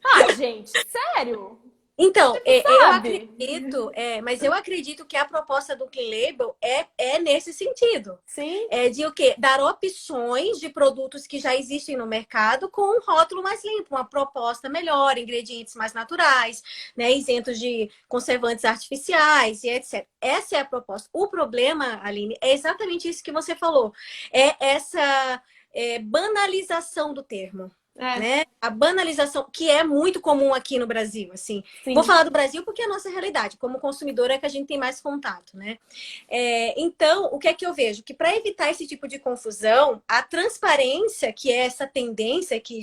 Ah, gente, sério? Então, eu Sabe? acredito, mas eu acredito que a proposta do Clean Label é nesse sentido. Sim, É de o quê? Dar opções de produtos que já existem no mercado com um rótulo mais limpo, uma proposta melhor, ingredientes mais naturais, né, isentos de conservantes artificiais e etc. Essa é a proposta. O problema, Aline, é exatamente isso que você falou. É essa banalização do termo. Né? A banalização, que é muito comum aqui no Brasil, assim. Vou sim, falar do Brasil porque é a nossa realidade. Como consumidor é que a gente tem mais contato, né? Então, o que é que eu vejo? Que para evitar esse tipo de confusão, a transparência, que é essa tendência que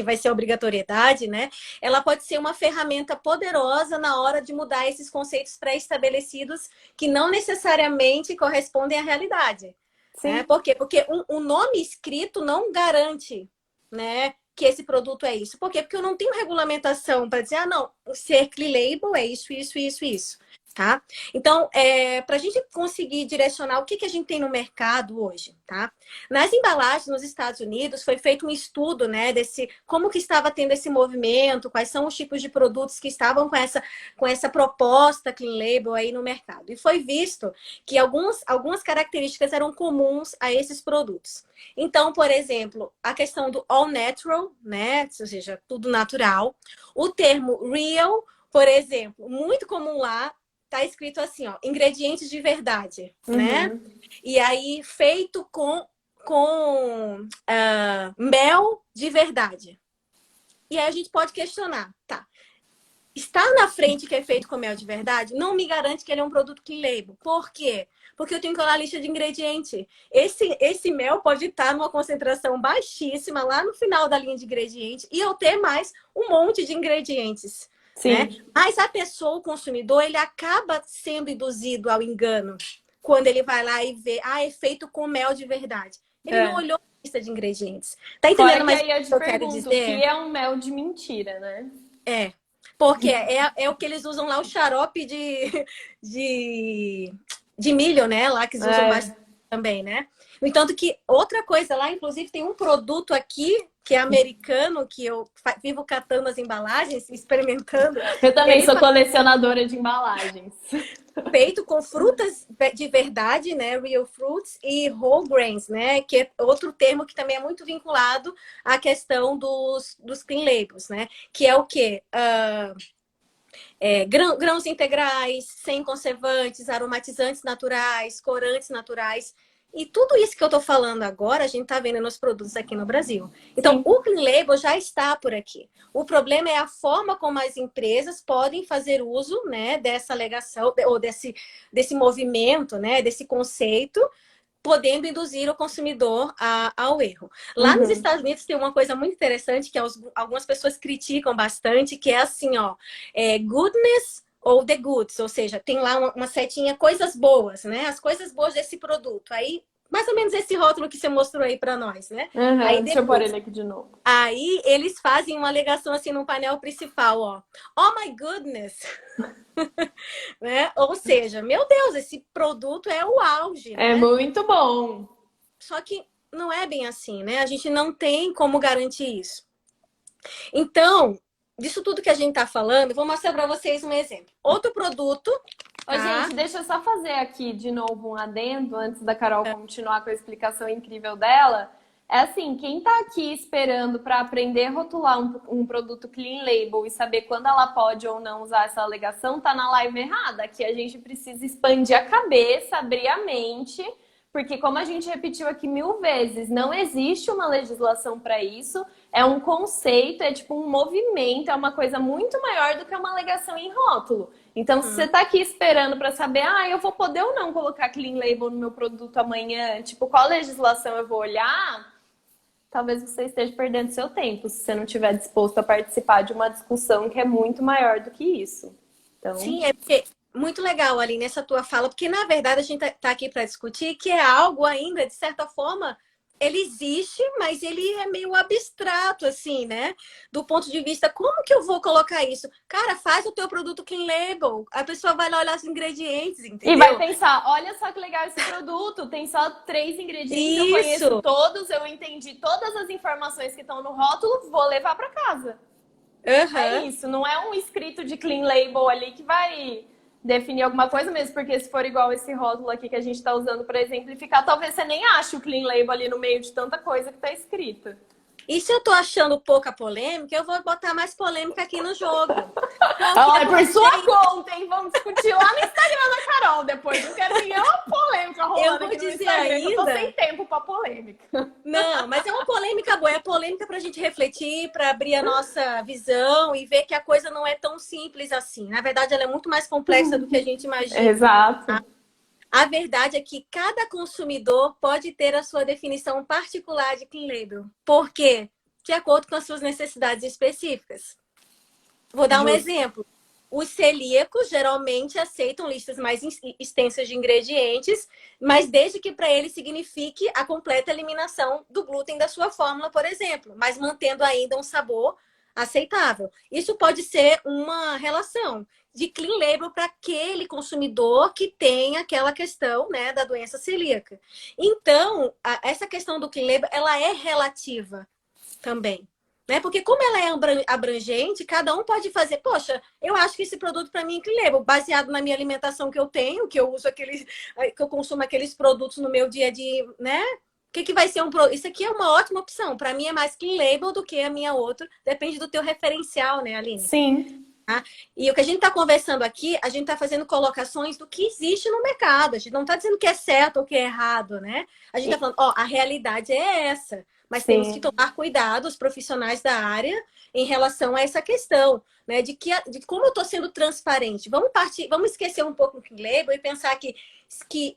vai ser obrigatoriedade, né? Ela pode ser uma ferramenta poderosa na hora de mudar esses conceitos pré-estabelecidos que não necessariamente correspondem à realidade. Né? sim. Por quê? Porque um nome escrito não garante, né, que esse produto é isso. Por quê? Porque eu não tenho regulamentação para dizer, não, o ser clean label é isso, isso, isso, isso. Tá? Então, para a gente conseguir direcionar o que a gente tem no mercado hoje, tá? Nas embalagens nos Estados Unidos foi feito um estudo, né, desse como que estava tendo esse movimento, quais são os tipos de produtos que estavam com essa proposta clean label aí no mercado. E foi visto que algumas características eram comuns a esses produtos. Então, por exemplo, a questão do all natural, né, ou seja, tudo natural. O termo real, por exemplo, muito comum lá, tá escrito assim, ó, ingredientes de verdade, né? Uhum. E aí feito com mel de verdade. E aí a gente pode questionar, tá? Está na frente que é feito com mel de verdade, não me garante que ele é um produto clean label. Por quê? Porque eu tenho que olhar a lista de ingredientes. Esse mel pode estar numa concentração baixíssima lá no final da linha de ingredientes e eu ter mais um monte de ingredientes. Né? Sim. Mas a pessoa, o consumidor, ele acaba sendo induzido ao engano quando ele vai lá e vê, é feito com mel de verdade. Ele não É. olhou a lista de ingredientes. Tá Fora entendendo que mais o aí eu te que eu quero pergunto, o que dizer? é um mel de mentira, né? É. Porque é o que eles usam lá, o xarope de, de milho, né? Lá que eles usam É, bastante. também, né? No entanto que outra coisa lá, inclusive tem um produto aqui que é americano, que eu vivo catando as embalagens, experimentando. Eu também Ele sou colecionadora de embalagens. feito com frutas de verdade, né? Real fruits e whole grains, né? Que é outro termo que também é muito vinculado à questão dos clean labels, né? Que é o quê? Grãos integrais, sem conservantes, aromatizantes naturais, corantes naturais. E tudo isso que eu estou falando agora, a gente está vendo nos produtos aqui no Brasil. Então, Sim. o Clean Label já está por aqui. O problema é a forma como as empresas podem fazer uso, né, dessa alegação, ou desse movimento, né, desse conceito, podendo induzir o consumidor ao erro. Lá nos Estados Unidos tem uma coisa muito interessante que algumas pessoas criticam bastante, que é assim, ó, goodness ou the goods, ou seja, tem lá uma setinha coisas boas, né? As coisas boas desse produto. Aí, mais ou menos esse rótulo que você mostrou aí para nós, né? Aí Deixa eu pôr depois, ele aqui de novo. aí eles fazem uma alegação assim no painel principal, ó. Oh my goodness! Né? Ou seja, meu Deus, esse produto é o auge, É né? muito bom. Só que não é bem assim, né? A gente não tem como garantir isso. Então, disso tudo que a gente está falando, vou mostrar para vocês um exemplo. Outro produto. Ô, gente, deixa eu só fazer aqui de novo um adendo antes da Carol continuar com a explicação incrível dela. É assim, quem tá aqui esperando para aprender a rotular um produto clean label e saber quando ela pode ou não usar essa alegação, tá na live errada. Aqui a gente precisa expandir a cabeça, abrir a mente, porque como a gente repetiu aqui 1000 vezes, não existe uma legislação para isso. É um conceito, é tipo um movimento, é uma coisa muito maior do que uma alegação em rótulo. Então, se você tá aqui esperando para saber, eu vou poder ou não colocar clean label no meu produto amanhã, tipo, qual legislação eu vou olhar, talvez você esteja perdendo seu tempo, se você não estiver disposto a participar de uma discussão que é muito maior do que isso. Então... Sim, é porque muito legal ali nessa tua fala, porque na verdade a gente tá aqui para discutir que é algo ainda, de certa forma, ele existe, mas ele é meio abstrato, assim, né? Do ponto de vista, como que eu vou colocar isso? Cara, faz o teu produto clean label. A pessoa vai lá olhar os ingredientes, entendeu? E vai pensar, olha só que legal esse produto, tem só 3 ingredientes, eu conheço todos, eu entendi todas as informações que estão no rótulo, vou levar para casa. É isso, não é um escrito de clean label ali que vai definir alguma coisa mesmo, porque se for igual esse rótulo aqui que a gente está usando para exemplificar, talvez você nem ache o clean label ali no meio de tanta coisa que está escrita. E se eu tô achando pouca polêmica, eu vou botar mais polêmica aqui no jogo. É por sua conta, hein? Vamos discutir lá no Instagram da Carol depois. Não quero nenhuma polêmica rolando aqui no Instagram. Ainda... Eu tô sem tempo pra polêmica. Não, mas é uma polêmica boa. É polêmica pra gente refletir, pra abrir a nossa visão e ver que a coisa não é tão simples assim. Na verdade, ela é muito mais complexa do que a gente imagina. Exato. Tá? A verdade é que cada consumidor pode ter a sua definição particular de clean label. Por quê? De acordo com as suas necessidades específicas. Vou dar um exemplo. Os celíacos geralmente aceitam listas mais extensas de ingredientes, mas desde que para eles signifique a completa eliminação do glúten da sua fórmula, por exemplo, mas mantendo ainda um sabor aceitável. Isso pode ser uma relação de clean label para aquele consumidor que tem aquela questão, né, da doença celíaca. Então, essa questão do clean label, ela é relativa também. Né? Porque como ela é abrangente, cada um pode fazer, poxa, eu acho que esse produto para mim é clean label, baseado na minha alimentação que eu tenho, que eu uso que eu consumo aqueles produtos no meu dia a dia, né? O que vai ser um produto? Isso aqui é uma ótima opção. Para mim é mais clean label do que a minha outra. Depende do teu referencial, né, Aline? Sim. Tá? E o que a gente está conversando aqui, a gente está fazendo colocações do que existe no mercado. A gente não está dizendo que é certo ou que é errado, né? A gente está falando, a realidade é essa. Mas temos que tomar cuidado, os profissionais da área, em relação a essa questão, né? De como eu estou sendo transparente. Vamos esquecer um pouco o clean label e pensar que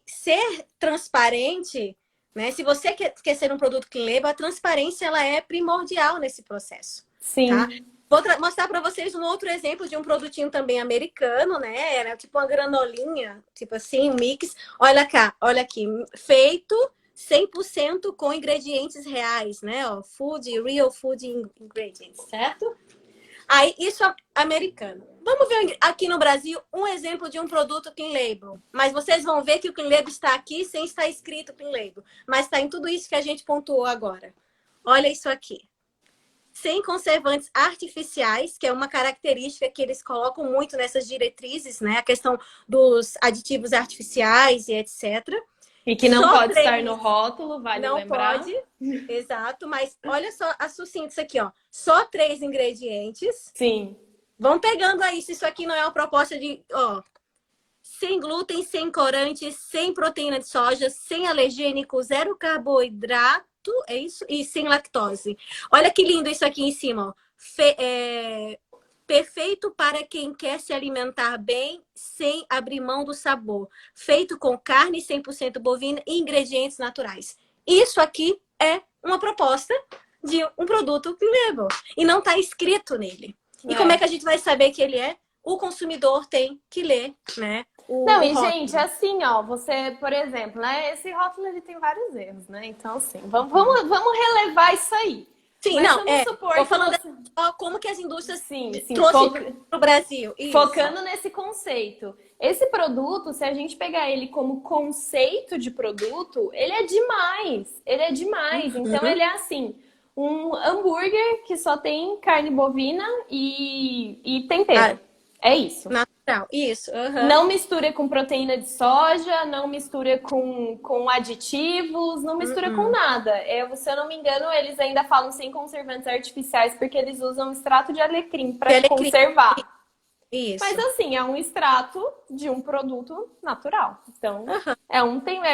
ser transparente, né? Se você quer ser um produto clean label, a transparência ela é primordial nesse processo. Sim. Tá? Vou mostrar para vocês um outro exemplo de um produtinho também americano, né? Era tipo uma granolinha, tipo assim, um mix. Olha cá, olha aqui, feito 100% com ingredientes reais, né? Ó, real food ingredients, certo? Aí, isso é americano. Vamos ver aqui no Brasil um exemplo de um produto Clean Label. Mas vocês vão ver que o Clean Label está aqui sem estar escrito Clean Label. Mas está em tudo isso que a gente pontuou agora. Olha isso aqui. Sem conservantes artificiais, que é uma característica que eles colocam muito nessas diretrizes, né? A questão dos aditivos artificiais e etc. E que não pode estar no rótulo, vale lembrar. Não pode, exato. Mas olha só a sucinta aqui, ó. Só 3 ingredientes. Sim. Vão pegando aí se isso aqui não é uma proposta de, ó, sem glúten, sem corante, sem proteína de soja, sem alergênico, zero carboidrato, é isso? E sem lactose. Olha que lindo isso aqui em cima, ó. Perfeito para quem quer se alimentar bem sem abrir mão do sabor. Feito com carne 100% bovina e ingredientes naturais. Isso aqui é uma proposta de um produto Clean Label. E não está escrito nele. E como é que a gente vai saber que ele é? O consumidor tem que ler, né? Não, e gente, assim, ó, você, por exemplo, né? Esse rótulo ele tem vários erros, né? Então, assim, vamos relevar isso aí. Sim, mas não, tô falando como que as indústrias trouxeram para o Brasil. Isso. Focando nesse conceito. Esse produto, se a gente pegar ele como conceito de produto, ele é demais. Ele é demais. Então, ele é assim, um hambúrguer que só tem carne bovina e tempero. É isso. Natural, isso. Não mistura com proteína de soja, não mistura com aditivos, não mistura com nada. Se eu não me engano, eles ainda falam sem conservantes artificiais, porque eles usam extrato de alecrim para conservar. Isso. Mas assim, é um extrato de um produto natural. Então,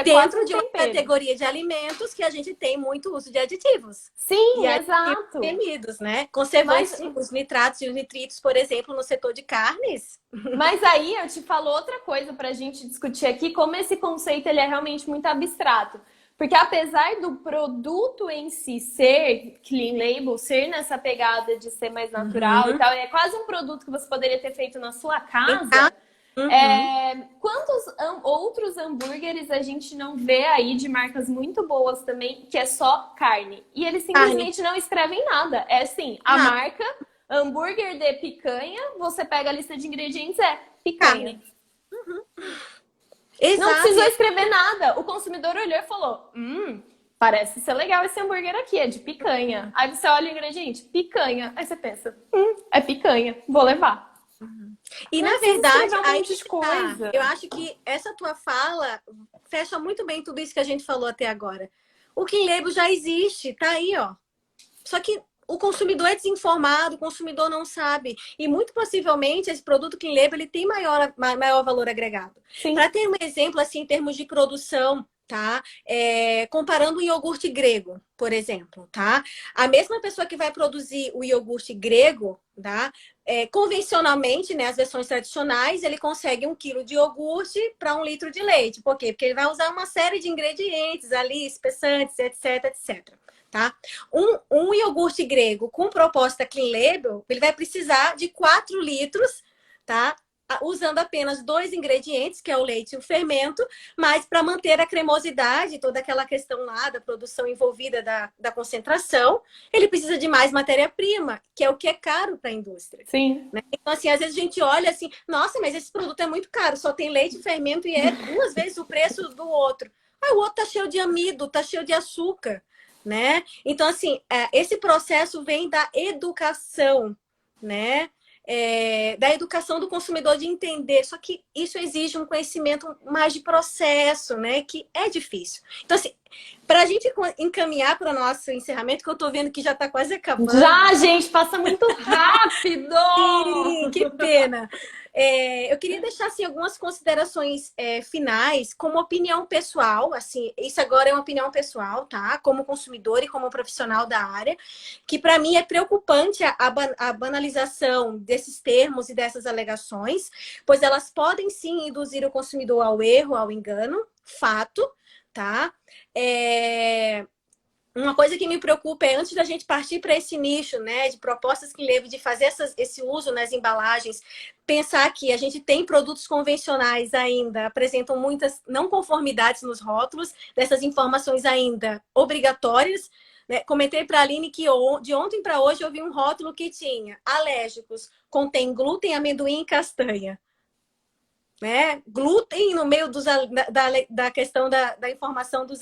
dentro de uma categoria de alimentos que a gente tem muito uso de aditivos. Sim, exato. Temidos, né? Conservantes, os nitratos e os nitritos, por exemplo, no setor de carnes. Mas aí eu te falo outra coisa para a gente discutir aqui, como esse conceito ele é realmente muito abstrato. Porque apesar do produto em si ser clean label, ser nessa pegada de ser mais natural e tal, é quase um produto que você poderia ter feito na sua casa. Quantos outros hambúrgueres a gente não vê aí de marcas muito boas também, que é só carne? E eles simplesmente não escrevem nada. É assim, a marca hambúrguer de picanha, você pega a lista de ingredientes, é picanha. Não precisou escrever nada. O consumidor olhou e falou, parece ser legal esse hambúrguer aqui, é de picanha. Aí você olha o ingrediente, picanha. Aí você pensa, é picanha, vou levar. E na verdade, eu acho que essa tua fala fecha muito bem tudo isso que a gente falou até agora. O Clean Label já existe, tá aí, ó. Só que o consumidor é desinformado, o consumidor não sabe. E muito possivelmente esse produto Clean Label ele tem maior valor agregado. Para ter um exemplo assim em termos de produção, tá? Comparando um iogurte grego, por exemplo, tá? A mesma pessoa que vai produzir o iogurte grego, tá? Convencionalmente, né, as versões tradicionais, ele consegue 1 quilo de iogurte para 1 litro de leite. Por quê? Porque ele vai usar uma série de ingredientes ali, espessantes, etc, etc. Tá? Um iogurte grego com proposta Clean Label, ele vai precisar de 4 litros, tá? Usando apenas 2 ingredientes, que é o leite e o fermento, mas para manter a cremosidade, toda aquela questão lá da produção envolvida da concentração, ele precisa de mais matéria-prima, que é o que é caro para a indústria. Sim. Né? Então, assim, às vezes a gente olha assim, nossa, mas esse produto é muito caro, só tem leite e fermento e é 2 vezes o preço do outro. O outro tá cheio de amido, tá cheio de açúcar, né? Então, assim, esse processo vem da educação, né? Da educação do consumidor de entender, só que isso exige um conhecimento mais de processo, né? Que é difícil. Então, assim, para a gente encaminhar para o nosso encerramento, que eu tô vendo que já está quase acabando. Já, gente, passa muito rápido! Sim, que pena! Eu queria deixar assim, algumas considerações finais, como opinião pessoal, assim, isso agora é uma opinião pessoal, tá? Como consumidor e como profissional da área, que para mim é preocupante a banalização desses termos e dessas alegações, pois elas podem sim induzir o consumidor ao erro, ao engano, fato, tá? Uma coisa que me preocupa é, antes da gente partir para esse nicho, né, de propostas que leve de fazer esse uso nas embalagens, pensar que a gente tem produtos convencionais ainda, apresentam muitas não conformidades nos rótulos, dessas informações ainda obrigatórias, né? Comentei para a Aline que de ontem para hoje eu vi um rótulo que tinha alérgicos, contém glúten, amendoim e castanha. Né? Glúten no meio da questão da informação dos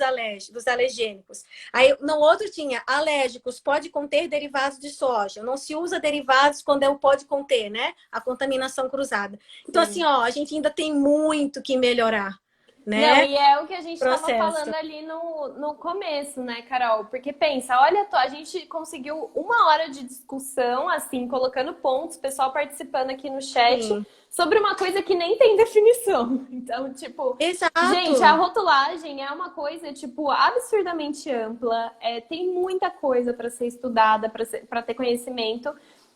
alergênicos. Aí no outro tinha alérgicos, pode conter derivados de soja. Não se usa derivados quando pode conter, né? A contaminação cruzada. Então, assim, ó, a gente ainda tem muito que melhorar, Não, né? e é o que a gente estava Processo. falando ali no começo, né, Carol? Porque pensa, olha, a gente conseguiu 1 hora de discussão, assim, colocando pontos, pessoal participando aqui no chat, Sim. sobre uma coisa que nem tem definição. Então, tipo, gente, a Exato. rotulagem é uma coisa, tipo, absurdamente ampla, tem muita coisa para ser estudada, para ter conhecimento.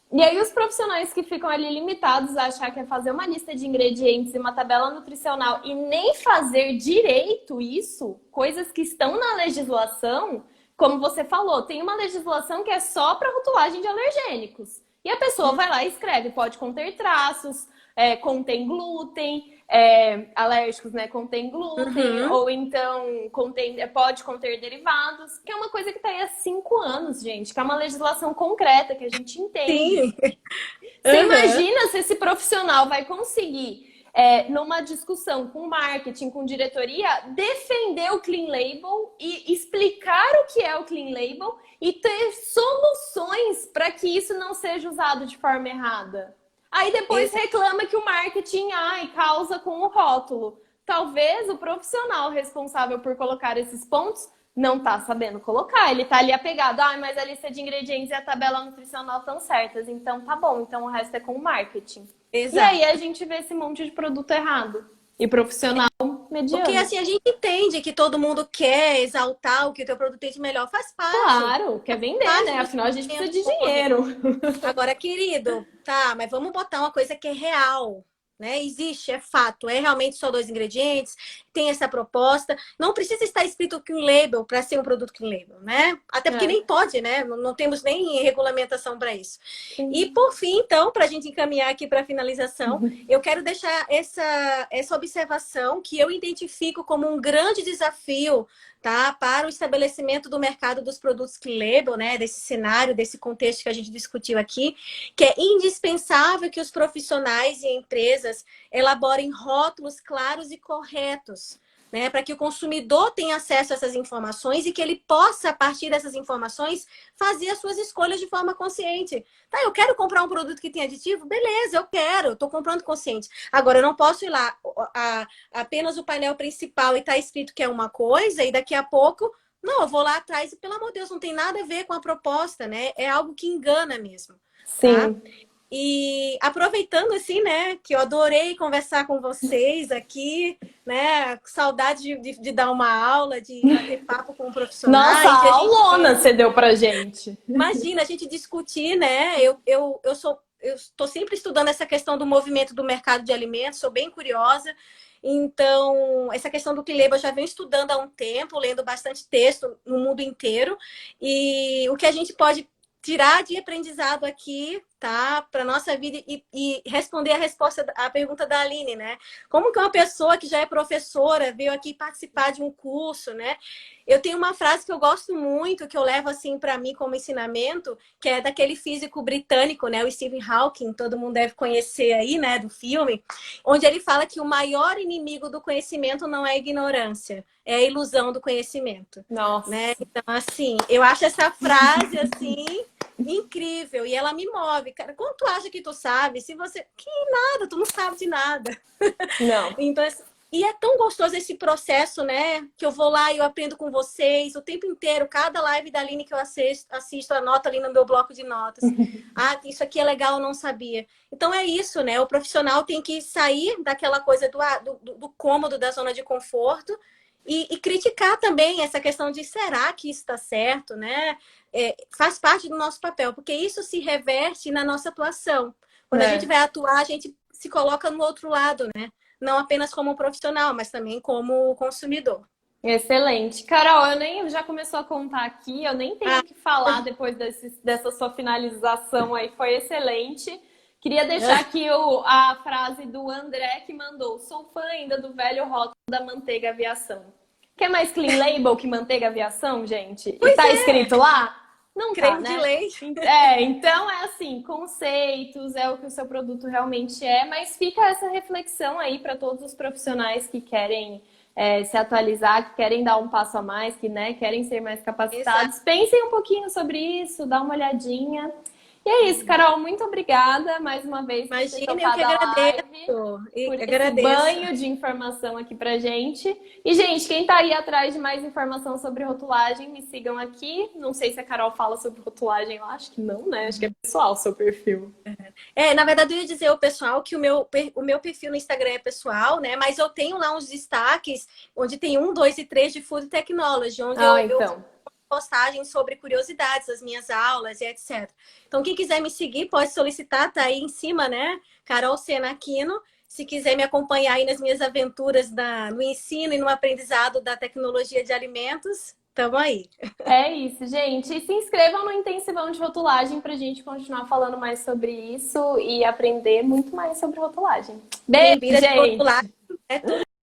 E aí os profissionais que ficam ali limitados a achar que é fazer uma lista de ingredientes e uma tabela nutricional e nem fazer direito isso, coisas que estão na legislação, como você falou, tem uma legislação que é só para rotulagem de alergênicos. E a pessoa vai lá e escreve, pode conter traços, contém glúten, alérgicos, né, contém glúten, Uhum. ou então pode conter derivados, que é uma coisa que está aí há 5 anos, gente, que é uma legislação concreta, que a gente entende. Sim. Você Uhum. imagina se esse profissional vai conseguir, numa discussão com marketing, com diretoria, defender o Clean Label e explicar o que é o Clean Label e ter soluções para que isso não seja usado de forma errada. Aí depois reclama que o marketing causa com o rótulo. Talvez o profissional responsável por colocar esses pontos não tá sabendo colocar. Ele tá ali apegado. Mas a lista de ingredientes e a tabela nutricional estão certas. Então tá bom. Então o resto é com o marketing. E aí a Exato. gente vê esse monte de produto errado. E profissional Porque mediano. assim, a gente entende que todo mundo quer exaltar o que o teu produto tem de melhor. Faz parte. Claro, quer vender, Parte né? do Afinal a gente precisa segmento de concorrente. dinheiro. Agora, querido, tá, mas vamos botar uma coisa que é real, né? Existe, é fato, é realmente só 2 ingredientes, tem essa proposta. Não precisa estar escrito Clean Label para ser um produto Clean Label, né? Até porque nem pode, né? Não temos nem regulamentação para isso. E Sim. por fim, então, para a gente encaminhar aqui para a finalização, eu quero deixar essa observação que eu identifico como um grande desafio, tá, para o estabelecimento do mercado dos produtos Clean Label, né, desse cenário, desse contexto que a gente discutiu aqui, que é indispensável que os profissionais e empresas elaborem rótulos claros e corretos, né, para que o consumidor tenha acesso a essas informações e que ele possa, a partir dessas informações, fazer as suas escolhas de forma consciente. Tá, eu quero comprar um produto que tem aditivo? Beleza, eu quero, estou comprando consciente. Agora, eu não posso ir lá, apenas o painel principal e tá escrito que é uma coisa e daqui a pouco, não, eu vou lá atrás e, pelo amor de Deus, não tem nada a ver com a proposta, né? É algo que engana mesmo, tá? Sim. E aproveitando assim, né, que eu adorei conversar com vocês aqui, né, saudade de dar uma aula, de bater papo com Nossa, profissionais, de a a gente aulona ver, você deu pra gente. imagina, a gente discutir, né, eu estou sempre estudando essa questão do movimento do mercado de alimentos, sou bem curiosa, então essa questão do Clean Label eu já venho estudando há um tempo, lendo bastante texto no mundo inteiro, e o que a gente pode tirar de aprendizado aqui, tá? Para nossa vida e responder a pergunta da Aline, né? Como que uma pessoa que já é professora veio aqui participar de um curso, né? Eu tenho uma frase que eu gosto muito, que eu levo assim para mim como ensinamento, que é daquele físico britânico, né? O Stephen Hawking, todo mundo deve conhecer aí, né? Do filme, onde ele fala que o maior inimigo do conhecimento não é a ignorância, é a ilusão do conhecimento, né? Nossa. Então, assim, eu acho essa frase assim incrível e ela me move, cara. Quando tu acha que tu sabe, se você que nada, tu não sabe de nada. Não. Então, e é tão gostoso esse processo, né? Que eu vou lá e eu aprendo com vocês o tempo inteiro. Cada live da Aline que eu assisto, anoto ali no meu bloco de notas. Ah, isso aqui é legal, eu não sabia. Então é isso, né? O profissional tem que sair daquela coisa do cômodo, da zona de conforto e criticar também essa questão de será que isso está certo, né? Faz parte do nosso papel, porque isso se reverte na nossa atuação. Quando a gente vai atuar, a gente se coloca no outro lado, né? Não apenas como profissional, mas também como consumidor. Excelente. Carol, já começou a contar aqui, eu nem tenho Ah, o que falar depois dessa sua finalização aí, foi excelente. Queria deixar aqui a frase do André que mandou: sou fã ainda do velho rótulo da manteiga aviação. Quer mais clean label que manteiga aviação, gente? Pois e tá escrito lá? Não tá, Creme né? de leite. Então é assim, conceitos, é o que o seu produto realmente é, mas fica essa reflexão aí para todos os profissionais que querem se atualizar, que querem dar um passo a mais, que né, querem ser mais capacitados. Exato. Pensem um pouquinho sobre isso, dá uma olhadinha. E é isso, Carol, muito obrigada mais uma vez por ter Imagina, eu que topado a live, agradeço. E por esse agradeço. banho de informação aqui pra gente. E, gente, quem tá aí atrás de mais informação sobre rotulagem, me sigam aqui. Não sei se a Carol fala sobre rotulagem, eu acho que não, né? Acho que é pessoal o seu perfil. Na verdade, eu ia dizer ao pessoal que o meu perfil no Instagram é pessoal, né? Mas eu tenho lá uns destaques onde tem 1, 2 e 3 de Food Technology, onde eu postagens sobre curiosidades das minhas aulas e etc. Então, quem quiser me seguir, pode solicitar, tá aí em cima, né? Carol Sena Aquino. Se quiser me acompanhar aí nas minhas aventuras no ensino e no aprendizado da tecnologia de alimentos, tamo aí. É isso, gente. E se inscrevam no Intensivão de Rotulagem pra gente continuar falando mais sobre isso e aprender muito mais sobre rotulagem. Beijo, Mentira de gente! rotulagem é tudo